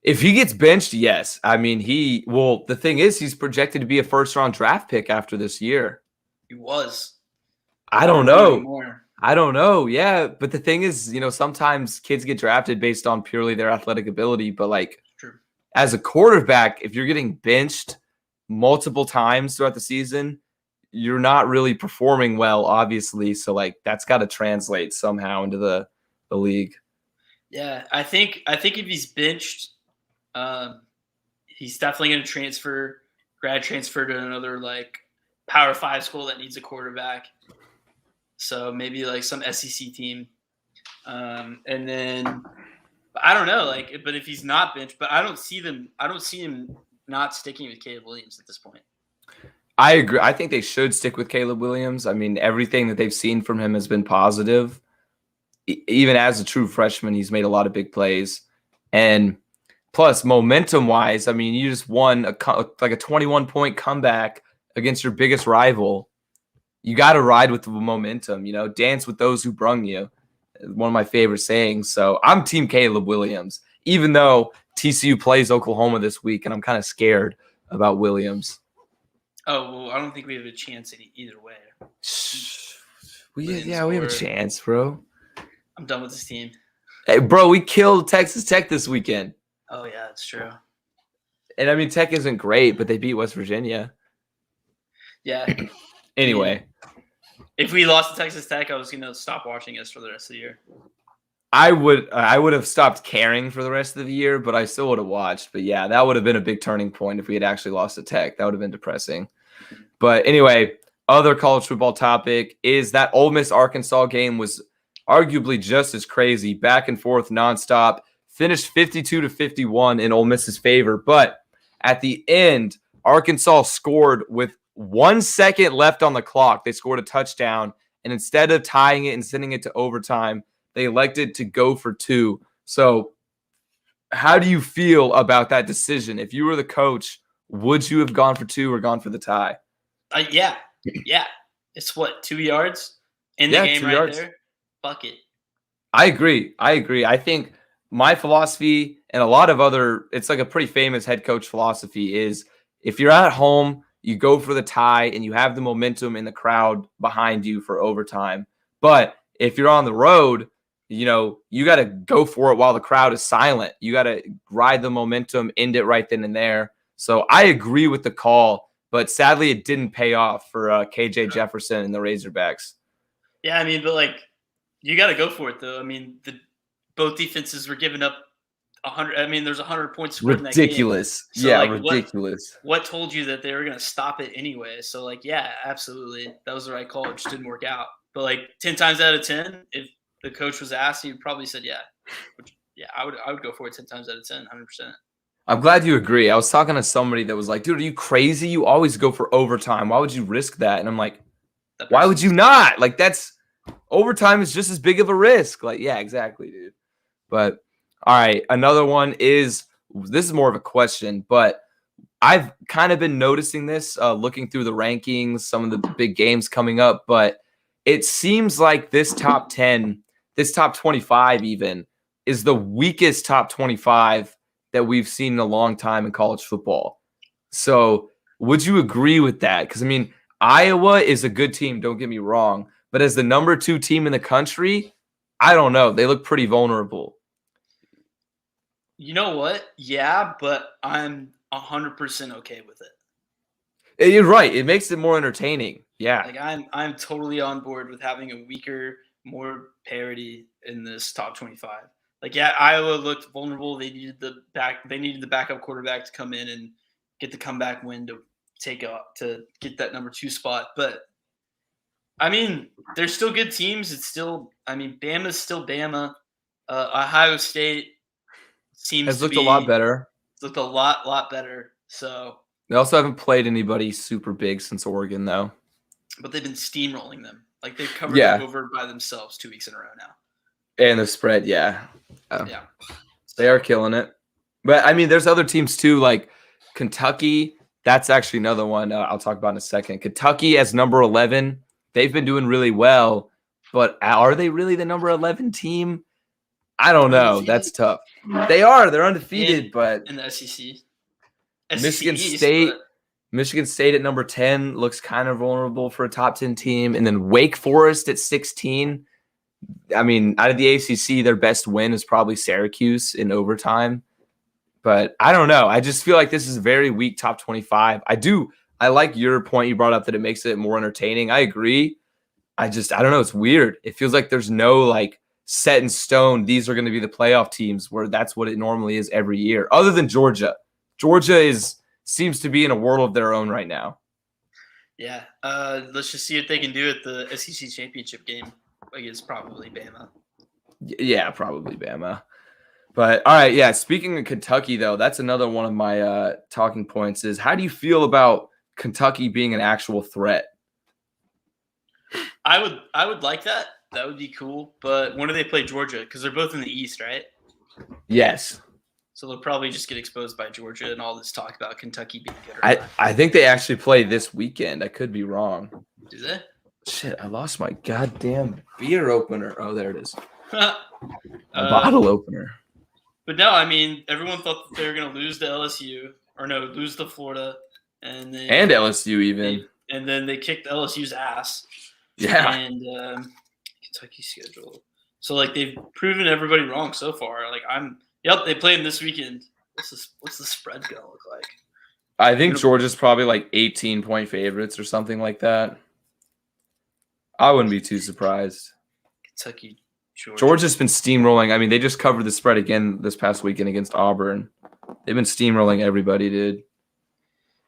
If he gets benched, yes. I mean, the thing is, he's projected to be a first-round draft pick after this year. He was. I don't know. Yeah. But the thing is, sometimes kids get drafted based on purely their athletic ability. But, like, true. As a quarterback, if you're getting benched multiple times throughout the season, you're not really performing well, obviously. So, like, that's got to translate somehow into the league. Yeah, I think if he's benched, he's definitely going to grad transfer to another, like, Power 5 school that needs a quarterback. So maybe like some SEC team. And then But I don't know, but if he's not benched, but I don't see him not sticking with Caleb Williams at this point. I agree. I think they should stick with Caleb Williams. I mean, everything that they've seen from him has been positive. Even as a true freshman, he's made a lot of big plays. And plus, momentum-wise, I mean, you just won a 21-point comeback against your biggest rival. You got to ride with the momentum, dance with those who brung you. One of my favorite sayings. So I'm Team Caleb Williams, even though TCU plays Oklahoma this week, and I'm kind of scared about Williams. Oh, well, I don't think we have a chance either way. We have a chance, bro. I'm done with this team. Hey, bro, we killed Texas Tech this weekend. Oh, yeah, that's true. And, I mean, Tech isn't great, but they beat West Virginia. Yeah. Anyway. If we lost to Texas Tech, I was going to stop watching us for the rest of the year. I would have stopped caring for the rest of the year, but I still would have watched. But yeah, that would have been a big turning point if we had actually lost to Tech. That would have been depressing. But anyway, other college football topic is that Ole Miss Arkansas game was arguably just as crazy, back and forth nonstop. Finished 52-51 in Ole Miss's favor, but at the end, Arkansas scored with 1 second left on the clock. They scored a touchdown, and instead of tying it and sending it to overtime, they elected to go for 2. So how do you feel about that decision? If you were the coach, would you have gone for 2 or gone for the tie? Yeah. It's what, 2 yards in the game right yards. there? Bucket. I agree. I think my philosophy and a lot of other, it's like a pretty famous head coach philosophy is if you're at home, you go for the tie and you have the momentum in the crowd behind you for overtime. But if you're on the road, you got to go for it while the crowd is silent. You got to ride the momentum, end it right then and there. So I agree with the call, but sadly it didn't pay off for KJ Jefferson and the Razorbacks. Yeah, I mean, but you got to go for it though. I mean, both defenses were giving up 100. I mean, there's 100 points scored in that game. Ridiculous. So, yeah, ridiculous. What told you that they were going to stop it anyway? So, yeah, absolutely. That was the right call. It just didn't work out. But, 10 times out of 10, if the coach was asked, he probably said, yeah. I would go for it 10 times out of 10, 100%. I'm glad you agree. I was talking to somebody that was like, dude, are you crazy? You always go for overtime. Why would you risk that? And I'm like, why would you not? That's overtime is just as big of a risk. Yeah, exactly, dude. But all right, another one is, this is more of a question, but I've kind of been noticing this, looking through the rankings, some of the big games coming up, but it seems like this top 10, this top 25 even, is the weakest top 25 that we've seen in a long time in college football. So would you agree with that? Because, I mean, Iowa is a good team, don't get me wrong, but as the number 2 team in the country, I don't know. They look pretty vulnerable. You know what? Yeah, but I'm 100% okay with it. You're right. It makes it more entertaining. Yeah. I'm totally on board with having a weaker, more parity in this top 25. Iowa looked vulnerable. They needed the backup quarterback to come in and get the comeback win to get that number 2 spot. But I mean, they're still good teams. Bama's still Bama. Ohio State has looked a lot better. Looked a lot better. So they also haven't played anybody super big since Oregon, though. But they've been steamrolling them. They've covered them over by themselves 2 weeks in a row now. And the spread, yeah. They are killing it. But, I mean, there's other teams, too, like Kentucky. That's actually another one I'll talk about in a second. Kentucky as number 11. They've been doing really well. But are they really the number 11 team? I don't know. Undefeated. That's tough. They are. They're undefeated, but in the SEC. Michigan State at number 10 looks kind of vulnerable for a top 10 team. And then Wake Forest at 16. I mean, out of the ACC, their best win is probably Syracuse in overtime. But I don't know. I just feel like this is a very weak top 25. I like your point you brought up that it makes it more entertaining. I agree. I don't know. It's weird. It feels like there's no set in stone. These are going to be the playoff teams where that's what it normally is every year. Other than Georgia. Georgia seems to be in a world of their own right now. Yeah. Let's just see what they can do at the SEC championship game against probably Bama. Yeah, probably Bama. But all right, yeah. Speaking of Kentucky, though, that's another one of my talking points. Is how do you feel about Kentucky being an actual threat? I would like that. That would be cool. But when do they play Georgia? Because they're both in the East, right? Yes. So they'll probably just get exposed by Georgia and all this talk about Kentucky being good. Or I think they actually play this weekend. I could be wrong. Do they? Shit, I lost my goddamn beer opener. Oh, there it is. A bottle opener. But no, I mean, everyone thought that they were going to lose to LSU, or no, lose to Florida, and LSU even. And then they kicked LSU's ass. Yeah. And Kentucky schedule. So like they've proven everybody wrong so far. Like they play them this weekend. What's the spread gonna look like? I think Georgia's probably like 18-point favorites or something like that. I wouldn't be too surprised. Kentucky, Georgia's been steamrolling. I mean, they just covered the spread again this past weekend against Auburn. They've been steamrolling everybody, dude.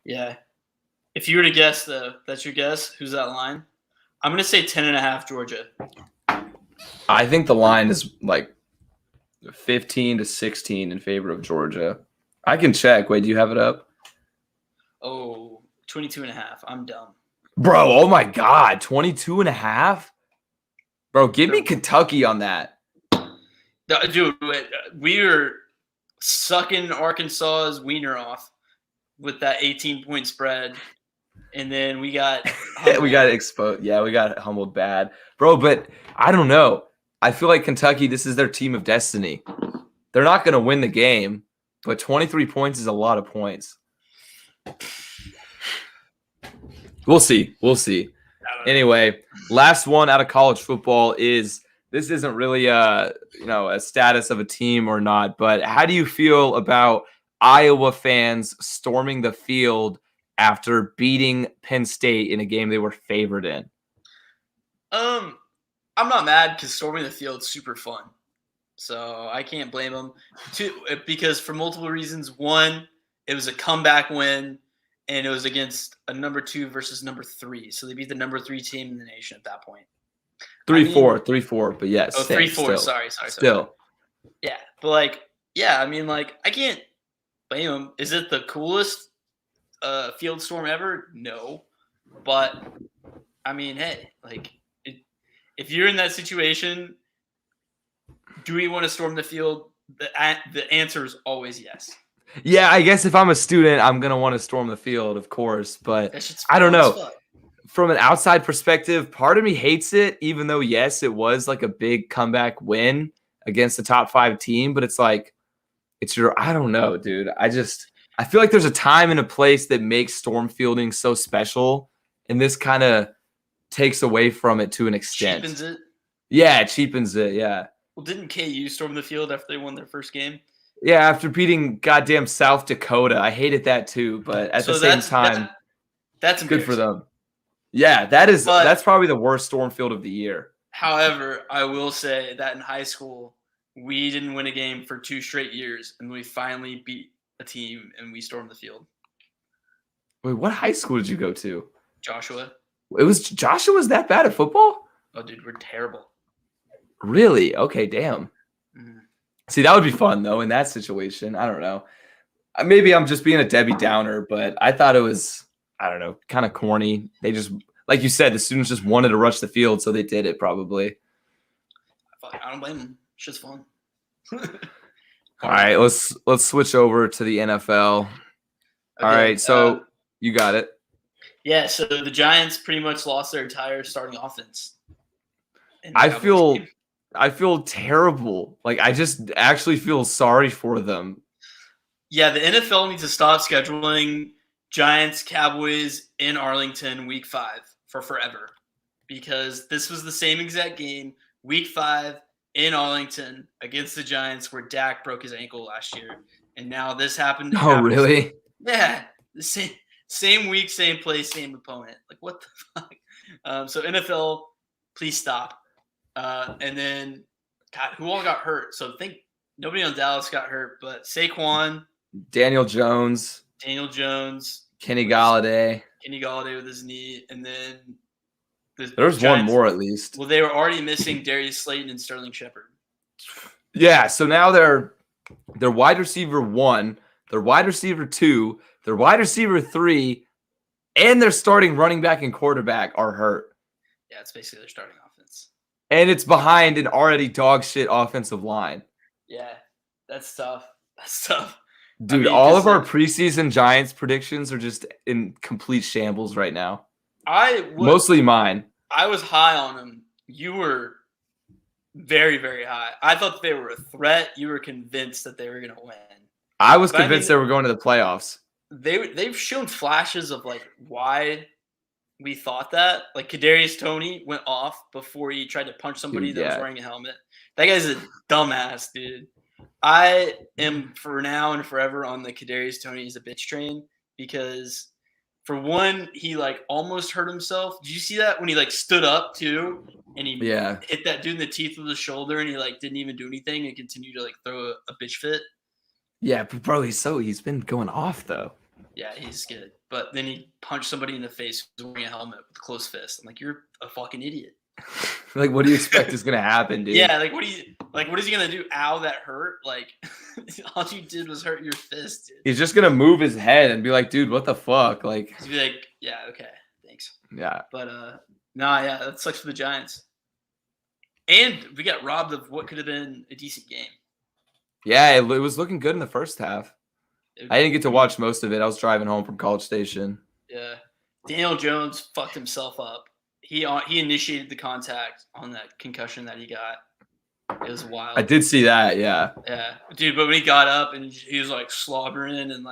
Yeah. If you were to guess, though, that's your guess. Who's that line? I'm going to say 10.5 Georgia. I think the line is like 15-16 in favor of Georgia. I can check. Wait, do you have it up? Oh, 22.5. I'm dumb. Bro, oh my God. 22.5? Bro, give me Kentucky on that. Dude, we were sucking Arkansas's wiener off with that 18-point spread. And then we got we got exposed. Yeah, we got humbled bad. Bro, but I don't know. I feel like Kentucky, this is their team of destiny. They're not going to win the game, but 23 points is a lot of points. We'll see. We'll see. Anyway, last one out of college football is this isn't really a status of a team or not, but how do you feel about Iowa fans storming the field after beating Penn State in a game they were favored in? I'm not mad because storming the field is super fun. So I can't blame them. Because for multiple reasons. One, it was a comeback win, and it was against a number 2 versus number 3. So they beat the number 3 team in the nation at that point. 3-4, but yes. Oh, 3-4. Sorry. Still. Yeah, but I can't blame them. Is it the coolest field storm ever? No. But, hey, if you're in that situation, do we want to storm the field? The answer is always yes. Yeah, I guess if I'm a student, I'm going to want to storm the field, of course. But I don't know. From an outside perspective, part of me hates it, even though, yes, it was like a big comeback win against the top 5 team. But it's like, I don't know, dude. I feel like there's a time and a place that makes storm fielding so special. And this kind of takes away from it to an extent. Cheapens it? Yeah, it cheapens it, yeah. Well, didn't KU storm the field after they won their first game? Yeah, after beating goddamn South Dakota. I hated that too, but at the same time, that's good for them. Yeah, that's probably the worst storm field of the year. However, I will say that in high school, we didn't win a game for 2 straight years, and we finally beat a team, and we stormed the field. Wait, what high school did you go to? Joshua. Joshua was that bad at football? Oh, dude, we're terrible. Really? Okay, damn. Mm-hmm. See, that would be fun, though, in that situation. I don't know. Maybe I'm just being a Debbie Downer, but I thought it was, I don't know, kind of corny. They just, like you said, the students just wanted to rush the field, so they did it probably. I don't blame them. It's just fun. All right, let's switch over to the NFL. Okay, all right, so you got it. Yeah, so the Giants pretty much lost their entire starting offense. I feel terrible. Like, I just actually feel sorry for them. Yeah, the NFL needs to stop scheduling Giants, Cowboys in Arlington week 5 for forever. Because this was the same exact game, week 5 in Arlington against the Giants, where Dak broke his ankle last year. And now this happened to Cowboys. Really? Yeah. The same week, same place, same opponent. Like, what the fuck? So NFL, please stop. And then, God, who all got hurt? So I think nobody on Dallas got hurt, but Saquon, Daniel Jones, Kenny Galladay with his knee, and then there's Giants, one more at least. Well, they were already missing Darius Slayton and Sterling Shepard. Yeah, so now they're their wide receiver 1, their wide receiver 2, their wide receiver 3, and their starting running back and quarterback are hurt. Yeah, it's basically their starting offense. And it's behind an already dog shit offensive line. Yeah, that's tough. That's tough. Dude, all of our preseason Giants predictions are just in complete shambles right now. Mostly mine. I was high on them. You were very, very high. I thought they were a threat. You were convinced that they were going to win. I was convinced they were going to the playoffs. They've shown flashes of like why we thought that. Like Kadarius Toney went off before he tried to punch somebody that was wearing a helmet. That guy's a dumbass, dude. I am for now and forever on the Kadarius Toney is a bitch train because for one, he like almost hurt himself. Did you see that when he like stood up too and he hit that dude in the teeth with his shoulder and he like didn't even do anything and continued to like throw a bitch fit? Yeah, but bro, he's been going off though. Yeah, he's good. But then he punched somebody in the face who's wearing a helmet with a closed fist. I'm like, you're a fucking idiot. Like, what do you expect is gonna happen, dude? Yeah, what is he gonna do? Ow, that hurt. Like, all you did was hurt your fist, dude. He's just gonna move his head and be like, dude, what the fuck? Like, he'd be like, yeah, okay, thanks. Yeah. But that sucks for the Giants. And we got robbed of what could have been a decent game. Yeah, it was looking good in the first half. I didn't get to watch most of it. I was driving home from College Station. Yeah, Daniel Jones fucked himself up. He initiated the contact on that concussion that he got. It was wild. I did see that, yeah. Yeah, dude. But when he got up and he was like slobbering and then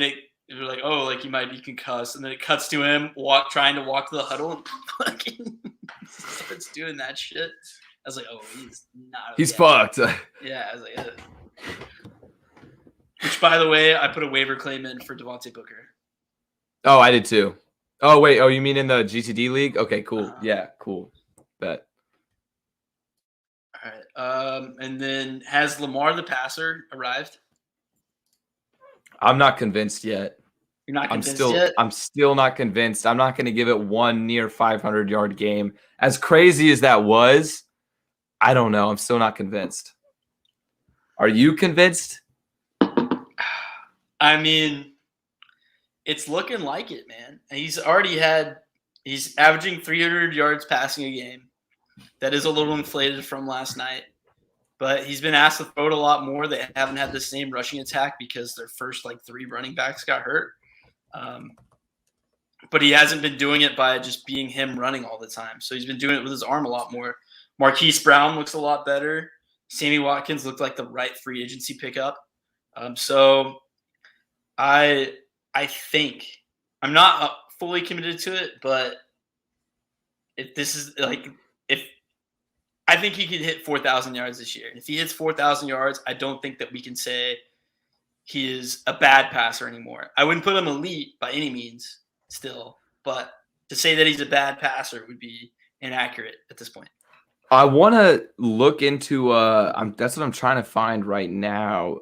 it was like, oh, like he might be concussed, and then it cuts to him trying to walk to the huddle and fucking starts doing that shit. I was like, oh, he's not. He's fucked. Yeah, I was like, ugh. Which, by the way, I put a waiver claim in for Devontae Booker. Oh, I did too. Oh, wait. Oh, you mean in the GTD league? Okay, cool. Yeah, cool. Bet. All right. And then has Lamar the passer arrived? I'm not convinced yet. You're not convinced yet? I'm still not convinced. I'm not going to give it one near 500-yard game. As crazy as that was, I don't know. I'm still not convinced. Are you convinced? I mean, it's looking like it, man. He's averaging 300 yards passing a game. That is a little inflated from last night. But he's been asked to throw it a lot more. They haven't had the same rushing attack because their first 3 running backs got hurt. But he hasn't been doing it by just being him running all the time. So he's been doing it with his arm a lot more. Marquise Brown looks a lot better. Sammy Watkins looked like the right free agency pickup. So I think I'm not fully committed to it, but I think he could hit 4,000 yards this year. And if he hits 4,000 yards, I don't think that we can say he is a bad passer anymore. I wouldn't put him elite by any means still, but to say that he's a bad passer would be inaccurate at this point. I want to look into that's what I'm trying to find right now.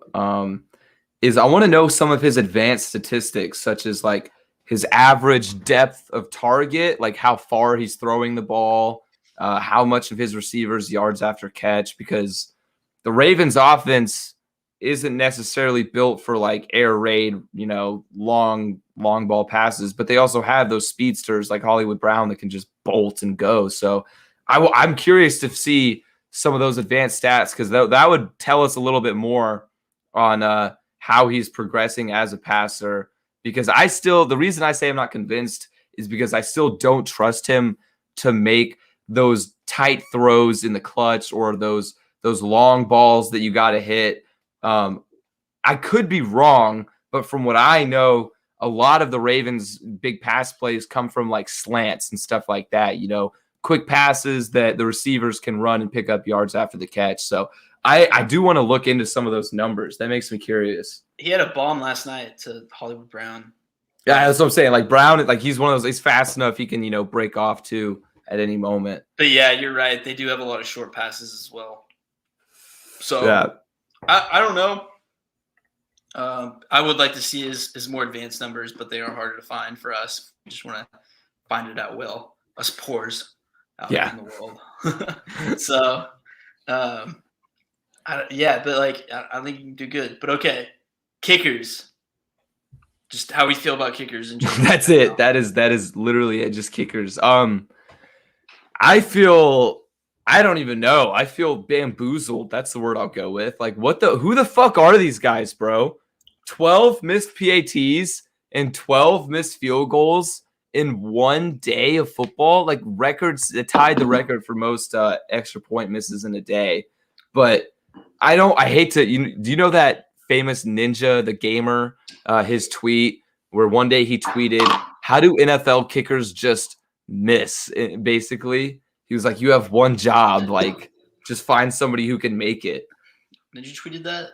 Is I want to know some of his advanced statistics, such as his average depth of target, like how far he's throwing the ball, how much of his receivers yards after catch, because the Ravens offense isn't necessarily built for air raid, long ball passes, but they also have those speedsters like Hollywood Brown that can just bolt and go. So I'm curious to see some of those advanced stats, because that would tell us a little bit more on how he's progressing as a passer. Because the reason I say I'm not convinced is because I still don't trust him to make those tight throws in the clutch or those long balls that you got to hit. I could be wrong, but from what I know, a lot of the Ravens' big pass plays come from slants and stuff like that, quick passes that the receivers can run and pick up yards after the catch. So I do want to look into some of those numbers. That makes me curious. He had a bomb last night to Hollywood Brown. Yeah, that's what I'm saying. Brown, he's one of those, he's fast enough. He can, break off too at any moment. But yeah, you're right. They do have a lot of short passes as well. So yeah. I don't know. I would like to see his more advanced numbers, but they are harder to find for us. We just want to find it out us poors out in the world. So Yeah, but like I think you can do good. But okay, kickers. Just how we feel about kickers in general. That's it. That is literally it. Just kickers. I don't even know. I feel bamboozled. That's the word I'll go with. Like, who the fuck are these guys, bro? 12 missed PATs and 12 missed field goals in one day of football. Like, records, it tied the record for most extra point misses in a day. But I hate to, do you know that famous ninja, the gamer, his tweet where one day he tweeted, how do NFL kickers just miss? Basically, he was like, you have one job, like just find somebody who can make it. Ninja tweeted that?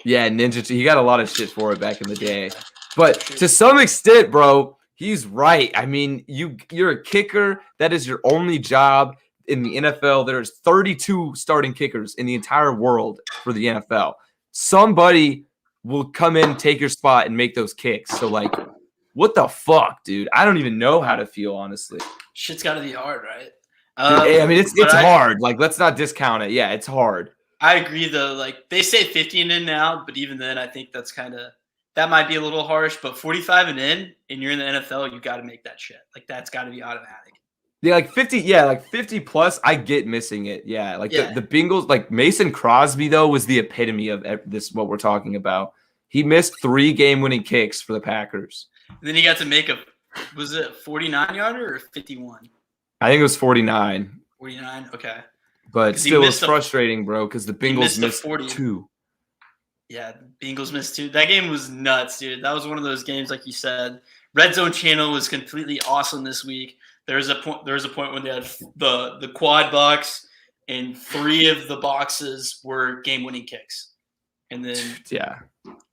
Yeah, Ninja, he got a lot of shit for it back in the day. But to some extent, bro, he's right. I mean, you're a kicker. That is your only job in the NFL. There's 32 starting kickers in the entire world for the NFL. Somebody will come in, take your spot, and make those kicks. So, like, what the fuck, dude? I don't even know how to feel, honestly. Shit's got to be hard, right? I mean, it's hard. Like, let's not discount it. Yeah, it's hard. I agree, though. Like, they say 50 and in now, but even then, I think that might be a little harsh. But 45 and in, and you're in the NFL, you got to make that shit. Like, that's got to be automatic. Yeah, like 50. Yeah, like 50 plus. I get missing it. Yeah, like the Bengals. Like Mason Crosby though was the epitome of this. What we're talking about. He missed 3 game-winning kicks for the Packers. And then he got to make was it 49-yarder or 51? I think it was 49. 49. Okay. But still, it's frustrating, bro, because the Bengals missed 2. Yeah, the Bengals missed 2. That game was nuts, dude. That was one of those games, like you said. Red Zone Channel was completely awesome this week. There was a point when they had the quad box, and 3 of the boxes were game-winning kicks. And then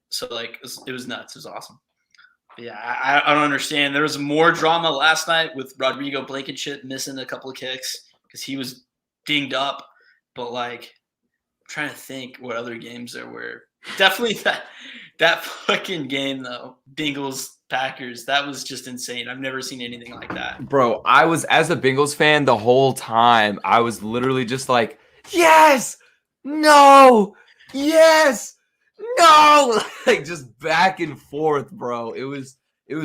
so like it was nuts. It was awesome. But yeah, I don't understand. There was more drama last night with Rodrigo Blankenship missing a couple of kicks because he was dinged up. But like, I'm trying to think what other games there were. Definitely that fucking game though, Bengals Packers. That was just insane. I've never seen anything like that. Bro, I was, as a Bengals fan the whole time, I was literally just like, yes, no, yes, no, like just back and forth, bro. It was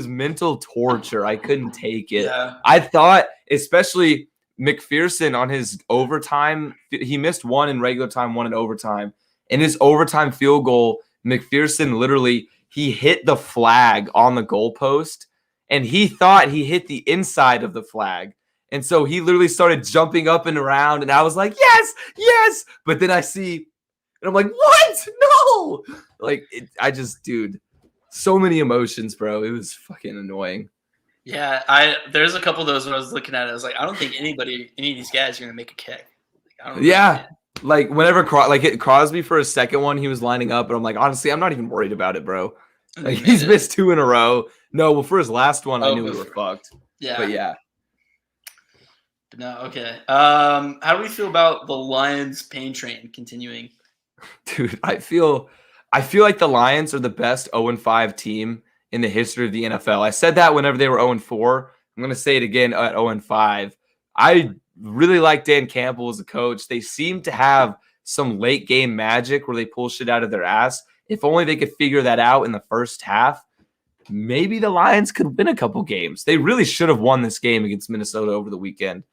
mental torture. I couldn't take it. Yeah. I thought, especially McPherson on his overtime, he missed 1 in regular time, 1 in overtime. In his overtime field goal, McPherson literally, he hit the flag on the goalpost, and he thought he hit the inside of the flag. And so he literally started jumping up and around, and I was like, yes, yes. But then I see, and I'm like, what? No. Like, dude, so many emotions, bro. It was fucking annoying. Yeah, there's a couple of those when I was looking at it. I was like, I don't think any of these guys are going to make a kick. Like, I don't know. Like whenever Crosby for a second one, he was lining up, and I'm like, honestly, I'm not even worried about it, bro. Like he's missed 2 in a row. No, well, for his last one, I knew we were fucked. Yeah, but yeah. But no, okay. How do we feel about the Lions pain train continuing? Dude, I feel like the Lions are the best 0-5 team in the history of the NFL. I said that whenever they were 0-4. I'm gonna say it again at 0-5. I really like Dan Campbell as a coach. They seem to have some late game magic where they pull shit out of their ass. If only they could figure that out in the first half, maybe the Lions could win a couple games. They really should have won this game against Minnesota over the weekend.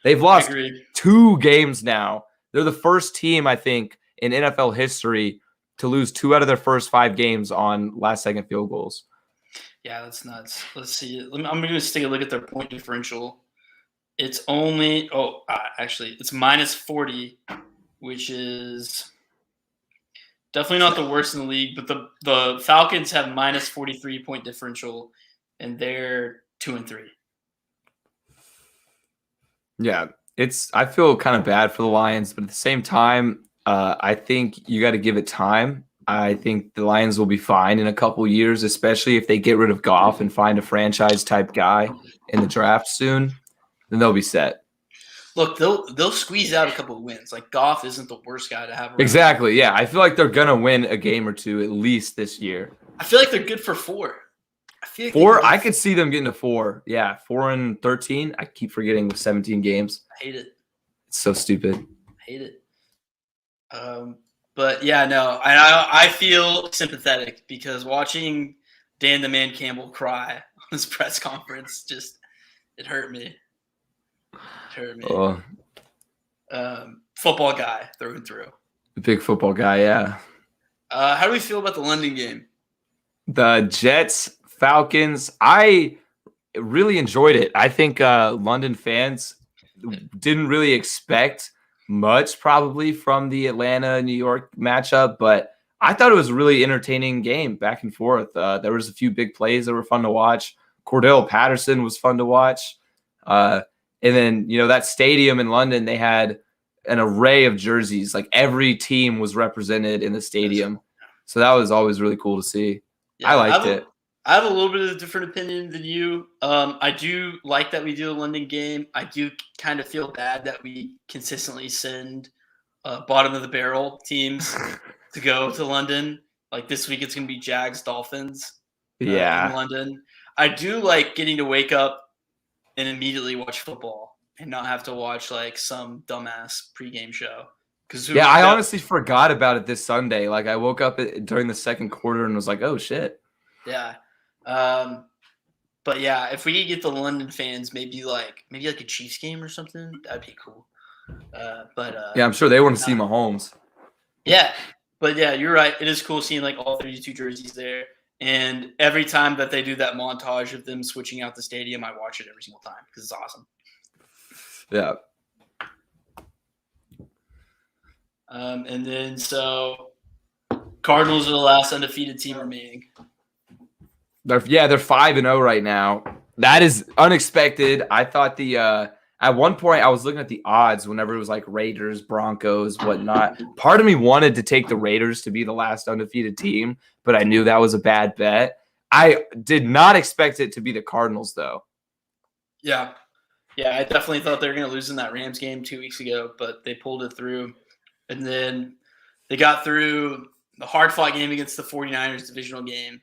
They've lost 2 games now. They're the first team, I think, in NFL history to lose 2 out of their first 5 games on last-second field goals. Yeah, that's nuts. Let's see. I'm going to take a look at their point differential. It's only actually it's -40, which is definitely not the worst in the league. But the Falcons have -43 point differential, and they're 2-3. Yeah, I feel kind of bad for the Lions, but at the same time, I think you got to give it time. I think the Lions will be fine in a couple years, especially if they get rid of Goff and find a franchise type guy in the draft soon. Then they'll be set. Look, they'll squeeze out a couple of wins. Like Goff isn't the worst guy to have around. Exactly. Yeah, I feel like they're gonna win a game or 2 at least this year. I feel like they're good for 4. I feel like 4. I could see them getting to 4. Yeah, 4-13. I keep forgetting with 17 games. I hate it. It's so stupid. I hate it. But yeah, no, I feel sympathetic because watching Dan the Man Campbell cry on his press conference it hurt me. It hurt me. Oh, Football guy through and through. big football guy, yeah. How do we feel about the London game? The Jets, Falcons, I really enjoyed it. I think London fans didn't really expect much probably from the Atlanta New York matchup, but I thought it was a really entertaining game back and forth. There was a few big plays that were fun to watch. Cordell Patterson was fun to watch. And then, that stadium in London, they had an array of jerseys. Like every team was represented in the stadium. So that was always really cool to see. Yeah, I liked it. I have a little bit of a different opinion than you. I do like that we do a London game. I do kind of feel bad that we consistently send bottom of the barrel teams to go to London. Like this week, it's going to be Jags Dolphins. In London. I do like getting to wake up and immediately watch football and not have to watch like some dumbass pregame show. I honestly forgot about it this Sunday. Like I woke up during the second quarter and was like, "Oh shit." Yeah. But yeah, if we could get the London fans, maybe like a Chiefs game or something, that'd be cool. Yeah, I'm sure they want to see Mahomes. Yeah, but yeah, you're right. It is cool seeing like all 32 jerseys there, and every time that they do that montage of them switching out the stadium, I watch it every single time because it's awesome. Yeah. And then Cardinals are the last undefeated team remaining. They're 5-0 right now. That is unexpected. I thought at one point I was looking at the odds whenever it was like Raiders, Broncos, whatnot. Part of me wanted to take the Raiders to be the last undefeated team, but I knew that was a bad bet. I did not expect it to be the Cardinals though. Yeah. Yeah, I definitely thought they were going to lose in that Rams game 2 weeks ago, but they pulled it through. And then they got through the hard-fought game against the 49ers divisional game.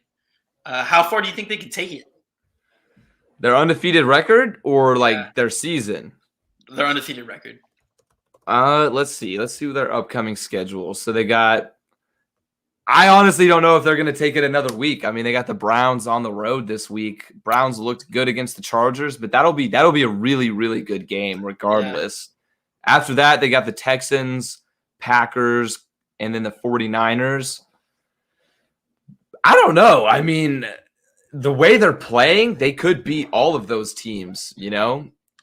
How far do you think they could take it? Their undefeated record or their season? Their undefeated record. Let's see. Let's see their upcoming schedule. So they got – I honestly don't know if they're going to take it another week. I mean, they got the Browns on the road this week. Browns looked good against the Chargers, but that'll be a really, really good game regardless. Yeah. After that, they got the Texans, Packers, and then the 49ers. I don't know. I mean, the way they're playing, they could beat all of those teams,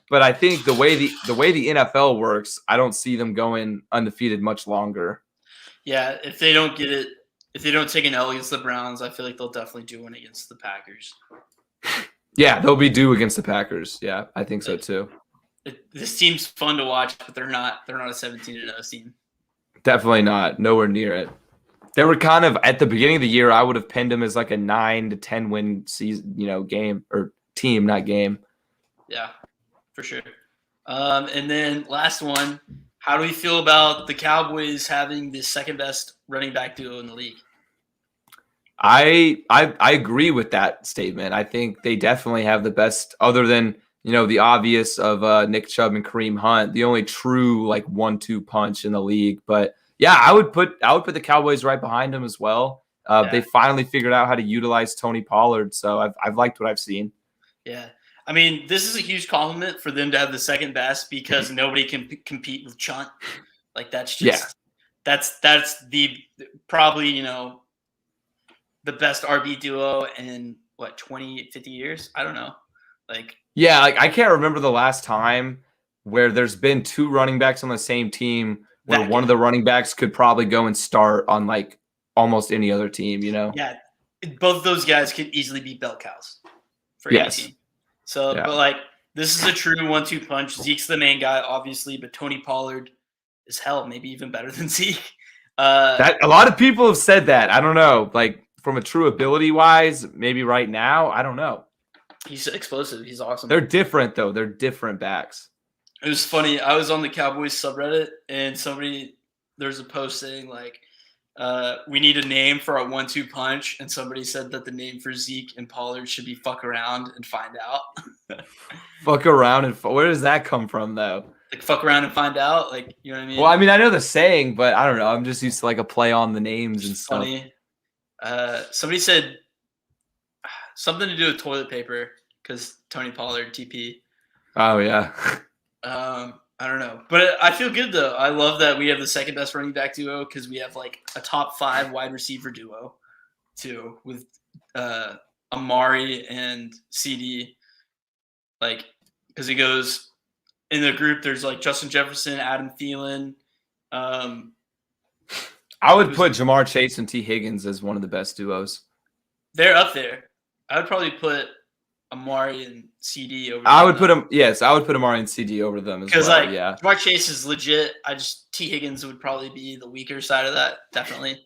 But I think the way the NFL works, I don't see them going undefeated much longer. Yeah, if they don't get it, if they don't take an L against the Browns, I feel like they'll definitely do one against the Packers. Yeah, they'll be due against the Packers. Yeah, I think so too. This team's fun to watch, but they're not a 17-0 team. Definitely not. Nowhere near it. They were kind of at the beginning of the year. I would have pinned them as like a 9 to 10 win season, game or team, not game. Yeah, for sure. And then last one, how do we feel about the Cowboys having the second best running back duo in the league? I agree with that statement. I think they definitely have the best, other than the obvious of Nick Chubb and Kareem Hunt, the only true 1-2 punch in the league. But yeah, I would put the Cowboys right behind them as well. They finally figured out how to utilize Tony Pollard, so I've liked what I've seen. Yeah, I mean, this is a huge compliment for them to have the second best because nobody can compete with Chunt. That's just that's the probably the best RB duo in 20, 50 years. I don't know. I can't remember the last time where there's been two running backs on the same team where one of the running backs could probably go and start on almost any other team, Yeah, both of those guys could easily be bell cows for any team. So, but this is a true 1-2 punch. Zeke's the main guy, obviously, but Tony Pollard is maybe even better than Zeke. That a lot of people have said that. I don't know, from a true ability wise, maybe right now, I don't know. He's explosive. He's awesome. They're different though. They're different backs. It was funny. I was on the Cowboys subreddit and there's a post saying we need a name for our 1-2 punch, and somebody said that the name for Zeke and Pollard should be fuck around and find out. Fuck around and where does that come from though? Like fuck around and find out. Like, you know what I mean? Well, I mean, I know the saying, but I don't know. I'm just used to like a play on the names and stuff. Funny. Somebody said something to do with toilet paper because Tony Pollard TP. Oh yeah. I don't know, but I feel good though. I love that we have the second best running back duo because we have like a top 5 wide receiver duo too with Amari and CD. Like, because it goes in the group. There's like Justin Jefferson, Adam Thielen. I would put Jamar Chase and T. Higgins as one of the best duos. They're up there. I would probably put Amari and CD over. I would put him. Yes, I would put Amari and CD over them as well. Because like yeah, Jamar Chase is legit. T. Higgins would probably be the weaker side of that, definitely.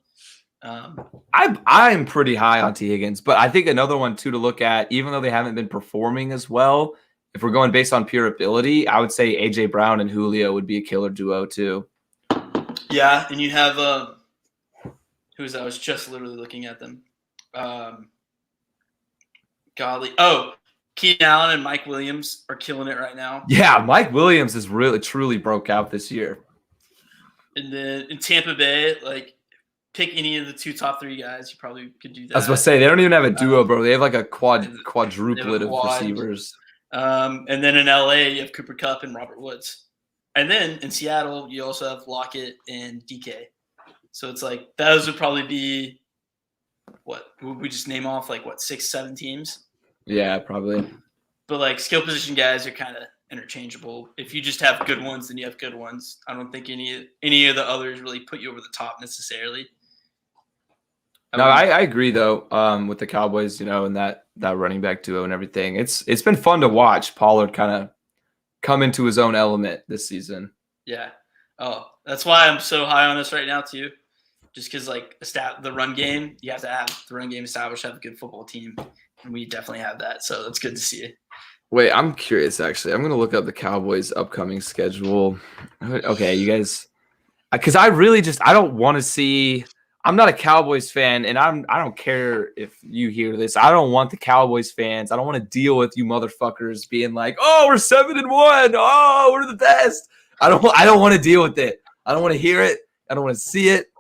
I'm pretty high on T. Higgins, but I think another one too to look at, even though they haven't been performing as well, if we're going based on pure ability, I would say AJ Brown and Julio would be a killer duo too. Yeah, and you have who is that? I was just literally looking at them. Keenan Allen and Mike Williams are killing it right now. Yeah, Mike Williams has really truly broke out this year. And then in Tampa Bay, like pick any of the 2 top 3 guys, you probably could do that. I was about to say they don't even have a duo, bro. They have like a quadruplet of receivers. And then in LA, you have Cooper Kupp and Robert Woods. And then in Seattle, you also have Lockett and DK. So it's like those would probably be what would we just name off like 6, 7 teams? Yeah, probably. But like skill position guys are kind of interchangeable. If you just have good ones, then you have good ones. I don't think any of the others really put you over the top necessarily. No, I agree though. With the Cowboys, and that running back duo and everything, it's been fun to watch Pollard kind of come into his own element this season. Yeah. Oh, that's why I'm so high on us right now too. Just because like the run game, you have to have the run game established, have a good football team, and we definitely have that. So that's good to see. Wait, I'm curious actually. I'm gonna look up the Cowboys' upcoming schedule. Okay, you guys, because I don't want to see. I'm not a Cowboys fan, and I don't care if you hear this. I don't want the Cowboys fans. I don't want to deal with you motherfuckers being like, "Oh, we're 7-1. Oh, we're the best." I don't want to deal with it. I don't want to hear it. I don't want to see it.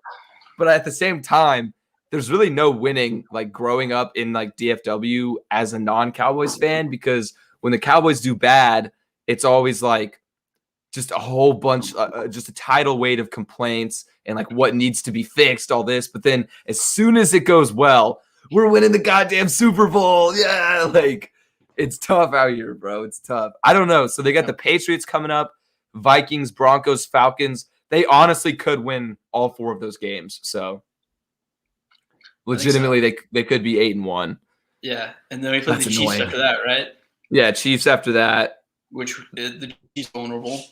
But at the same time, there's really no winning like growing up in like DFW as a non-Cowboys fan, because when the Cowboys do bad, it's always like just a whole bunch, just a tidal weight of complaints and like what needs to be fixed, all this. But then as soon as it goes well, we're winning the goddamn Super Bowl. Yeah, like it's tough out here, bro. It's tough. I don't know. So they got the Patriots coming up, Vikings, Broncos, Falcons. They honestly could win all 4 of those games. So legitimately, they could be 8-1. Yeah, and then we play the Chiefs after that, right? Yeah, Chiefs after that. Which the Chiefs vulnerable.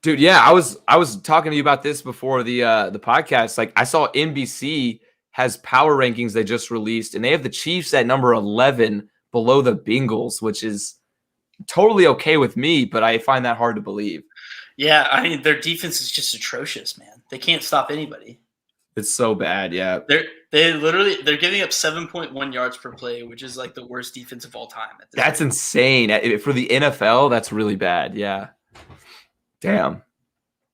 Dude, yeah, I was talking to you about this before the podcast. Like I saw NBC has power rankings they just released, and they have the Chiefs at number 11 below the Bengals, which is totally okay with me, but I find that hard to believe. Yeah, I mean their defense is just atrocious, man. They can't stop anybody. It's so bad, yeah. They're giving up 7.1 yards per play, which is like the worst defense of all time. That's insane. For the NFL, that's really bad. Yeah. Damn.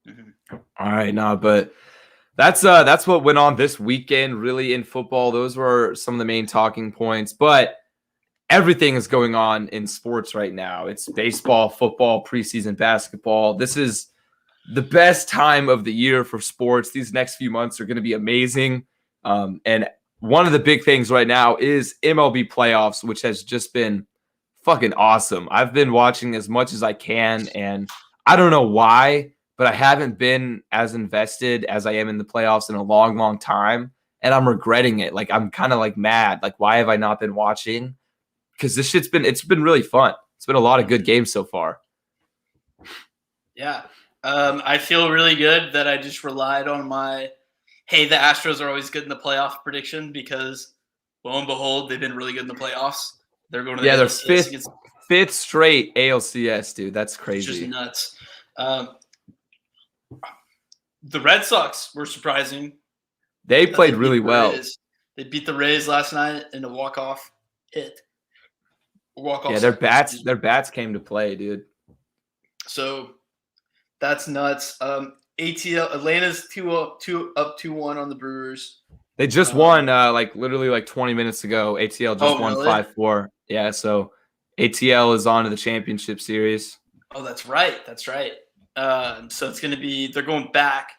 Mm-hmm. All right, but that's what went on this weekend, really, in football. Those were some of the main talking points, but everything is going on in sports right now. It's baseball, football, preseason basketball. This is the best time of the year for sports. These next few months are going to be amazing. And one of the big things right now is MLB Playoffs, which has just been fucking awesome. I've been watching as much as I can, and I don't know why, but I haven't been as invested as I am in the playoffs in a long, long time, and I'm regretting it. Like, I'm kind of like mad. Like, why have I not been watching? Because this shit's been really fun. It's been a lot of good games so far. Yeah. I feel really good that I just relied on my, hey, the Astros are always good in the playoff prediction, because lo and behold, they've been really good in the playoffs. They're going to they're fifth straight ALCS, dude. That's crazy. It's just nuts. The Red Sox were surprising. They played really well. They beat the Rays last night in a walk-off hit. Yeah, their bats came to play, dude. So That's nuts. ATL Atlanta's 2-1 on the Brewers. They just won literally 20 minutes ago. ATL just won really? 5-4. Yeah, so ATL is on to the championship series. Oh, that's right. That's right. So it's going to be – they're going back,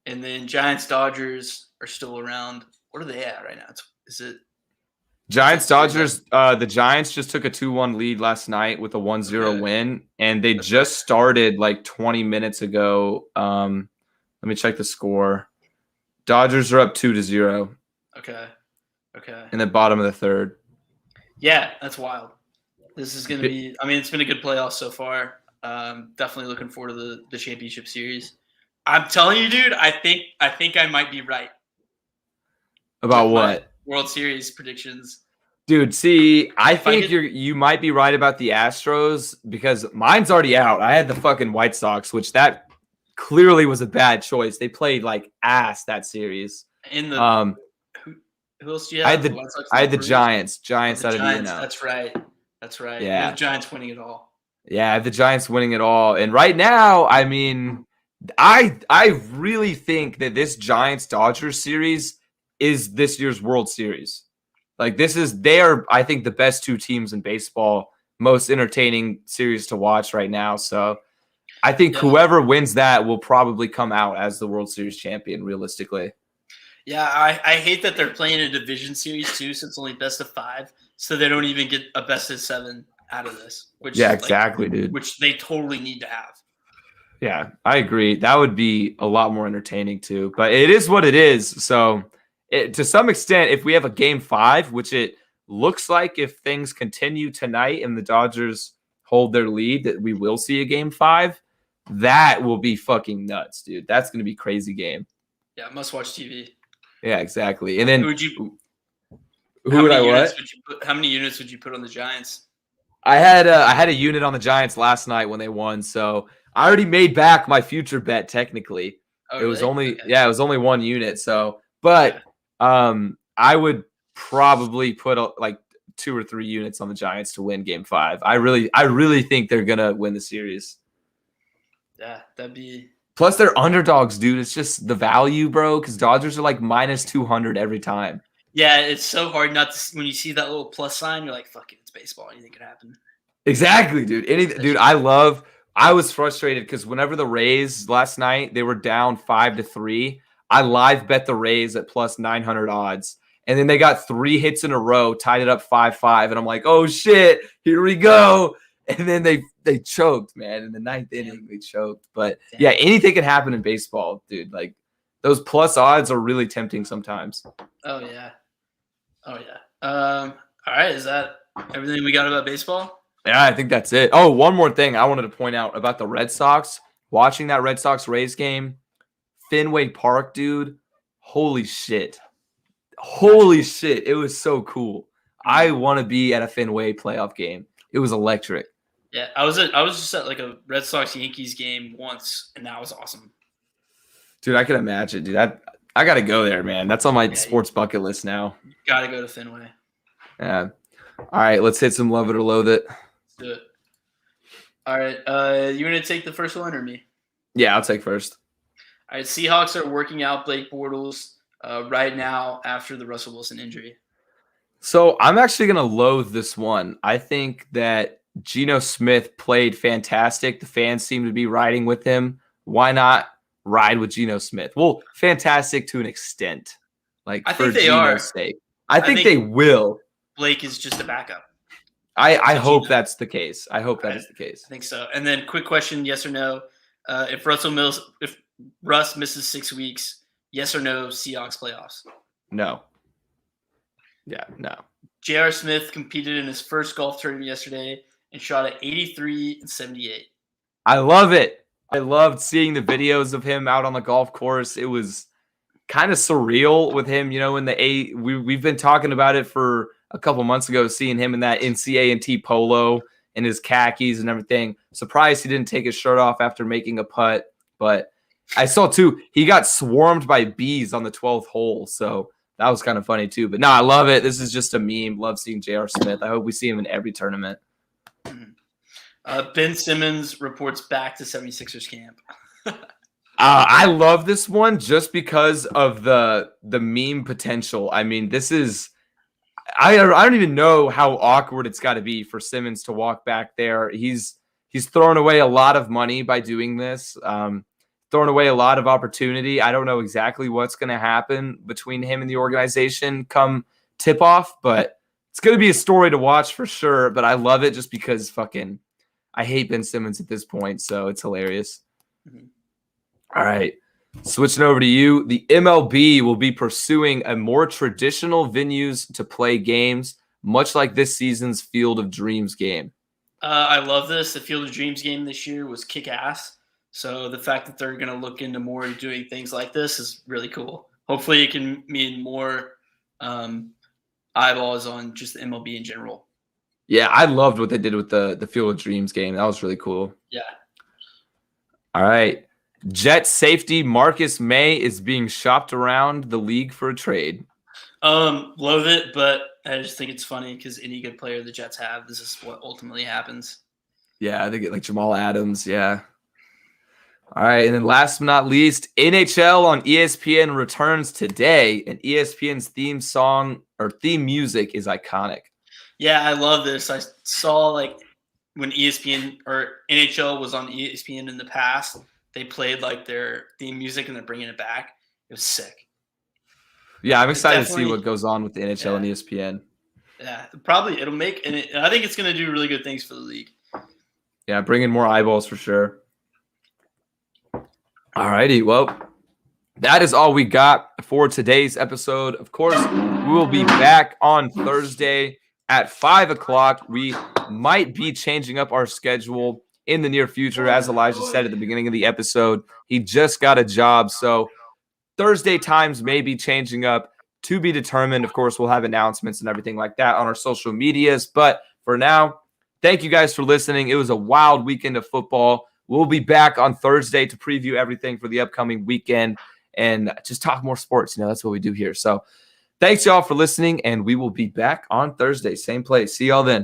and then Giants-Dodgers are still around. What are they at right now? Is it – Giants-Dodgers, the Giants just took a 2-1 lead last night with a 1-0 win, and they just started 20 minutes ago. Let me check the score. Dodgers are up 2-0. Okay. In the bottom of the third. Yeah, that's wild. This is going to be – I mean, it's been a good playoff so far. Definitely looking forward to the championship series. I'm telling you, dude, I think I might be right. About what? World Series predictions. Dude, see, I think you might be right about the Astros because mine's already out. I had the fucking White Sox, which that clearly was a bad choice. They played like ass that series. In the who else do you have? I had the Giants. Giants out of Indiana. That's right. Yeah. You have the Giants winning it all. Yeah, I have the Giants winning it all. And right now, I mean, I really think that this Giants-Dodgers series is this year's World Series. They are, I think, the best two teams in baseball, most entertaining series to watch right now. So I think whoever wins that will probably come out as the World Series champion, realistically. Yeah, I hate that they're playing a division series too, so it's only best of 5, so they don't even get a best of 7 out of this. Exactly, dude. Which they totally need to have. Yeah, I agree. That would be a lot more entertaining too. But it is what it is. So to some extent, if we have a game 5, which it looks like if things continue tonight and the Dodgers hold their lead, that we will see a game 5, that will be fucking nuts, dude. That's going to be a crazy game. Yeah, must watch TV. Yeah, exactly. And then how many units would you put on the Giants? I had a unit on the Giants last night when they won, so I already made back my future bet technically. Oh, it was only it was only 1 unit, so but I would probably put 2 or 3 units on the Giants to win game 5. I really think they're going to win the series. Yeah, that'd be. Plus, they're underdogs, dude. It's just the value, bro, because Dodgers are like minus 200 every time. Yeah, it's so hard not to – when you see that little plus sign, you're like, fuck it, it's baseball. Anything could happen. Exactly, dude. Dude, I was frustrated because whenever the Rays last night, they were down 5-3. I live bet the Rays at plus 900 odds. And then they got 3 hits in a row, tied it up 5-5. And I'm like, oh, shit, here we go. And then they choked, man. In the 9th inning, they choked. But, yeah, anything can happen in baseball, dude. Like, those plus odds are really tempting sometimes. Oh, yeah. All right, is that everything we got about baseball? Yeah, I think that's it. Oh, one more thing I wanted to point out about the Red Sox. Watching that Red Sox-Rays game, Fenway Park, dude, holy shit. Holy shit. It was so cool. I want to be at a Fenway playoff game. It was electric. Yeah, I was just at like a Red Sox-Yankees game once, and that was awesome. Dude, I can imagine, dude. I got to go there, man. That's on my sports bucket list now. Got to go to Fenway. Yeah. All right, let's hit some love it or loathe it. Let's do it. All right, you want to take the first one or me? Yeah, I'll take first. All right, Seahawks are working out Blake Bortles right now after the Russell Wilson injury. So I'm actually going to loathe this one. I think that Geno Smith played fantastic. The fans seem to be riding with him. Why not ride with Geno Smith? Well, fantastic to an extent. Like, I for think they Geno's sake. I think they will. Blake is just a backup. I hope that's the case. I hope that is the case. I think so. And then quick question, yes or no. If Russ misses 6 weeks, yes or no, Seahawks playoffs? No. Yeah, no. J.R. Smith competed in his first golf tournament yesterday and shot at 83 and 78. I love it. I loved seeing the videos of him out on the golf course. It was kind of surreal with him, in the we've been talking about it for a couple months ago, seeing him in that NCAA polo and his khakis and everything. Surprised he didn't take his shirt off after making a putt. But I saw, too, he got swarmed by bees on the 12th hole. So that was kind of funny, too. But, no, I love it. This is just a meme. Love seeing J.R. Smith. I hope we see him in every tournament. Ben Simmons reports back to 76ers camp. I love this one just because of the meme potential. I mean, this is I don't even know how awkward it's got to be for Simmons to walk back there. He's thrown away a lot of money by doing this. Thrown away a lot of opportunity. I don't know exactly what's going to happen between him and the organization come tip off, but it's going to be a story to watch for sure. But I love it just because I hate Ben Simmons at this point, so it's hilarious. Mm-hmm. All right. Switching over to you, the MLB will be pursuing a more traditional venues to play games, much like this season's Field of Dreams game. I love this. The Field of Dreams game this year was kick-ass. So the fact that they're going to look into more doing things like this is really cool. Hopefully it can mean more eyeballs on just the MLB in general. Yeah, I loved what they did with the Field of Dreams game. That was really cool. Yeah. All right. Jets safety Marcus May is being shopped around the league for a trade. Love it, but I just think it's funny because any good player the Jets have, this is what ultimately happens. Yeah, they get like Jamal Adams. Yeah. All right, and then last but not least, NHL on ESPN returns today, and ESPN's theme song or theme music is iconic. Yeah, I love this. I saw like when ESPN or NHL was on ESPN in the past, they played like their theme music and they're bringing it back. It was sick. Yeah, I'm excited to see what goes on with the NHL and ESPN. Yeah, probably it'll make, and I think it's going to do really good things for the league. Yeah, bring in more eyeballs for sure. All righty, well, that is all we got for today's episode. Of course, we will be back on Thursday at 5 o'clock. We might be changing up our schedule in the near future. As Elijah said at the beginning of the episode, he just got a job, so Thursday times may be changing up, to be determined. Of course, we'll have announcements and everything like that on our social medias, but for now, thank you guys for listening. It was a wild weekend of football. We'll be back on Thursday to preview everything for the upcoming weekend and just talk more sports. You know, that's what we do here. So thanks, y'all, for listening, and we will be back on Thursday. Same place. See y'all then.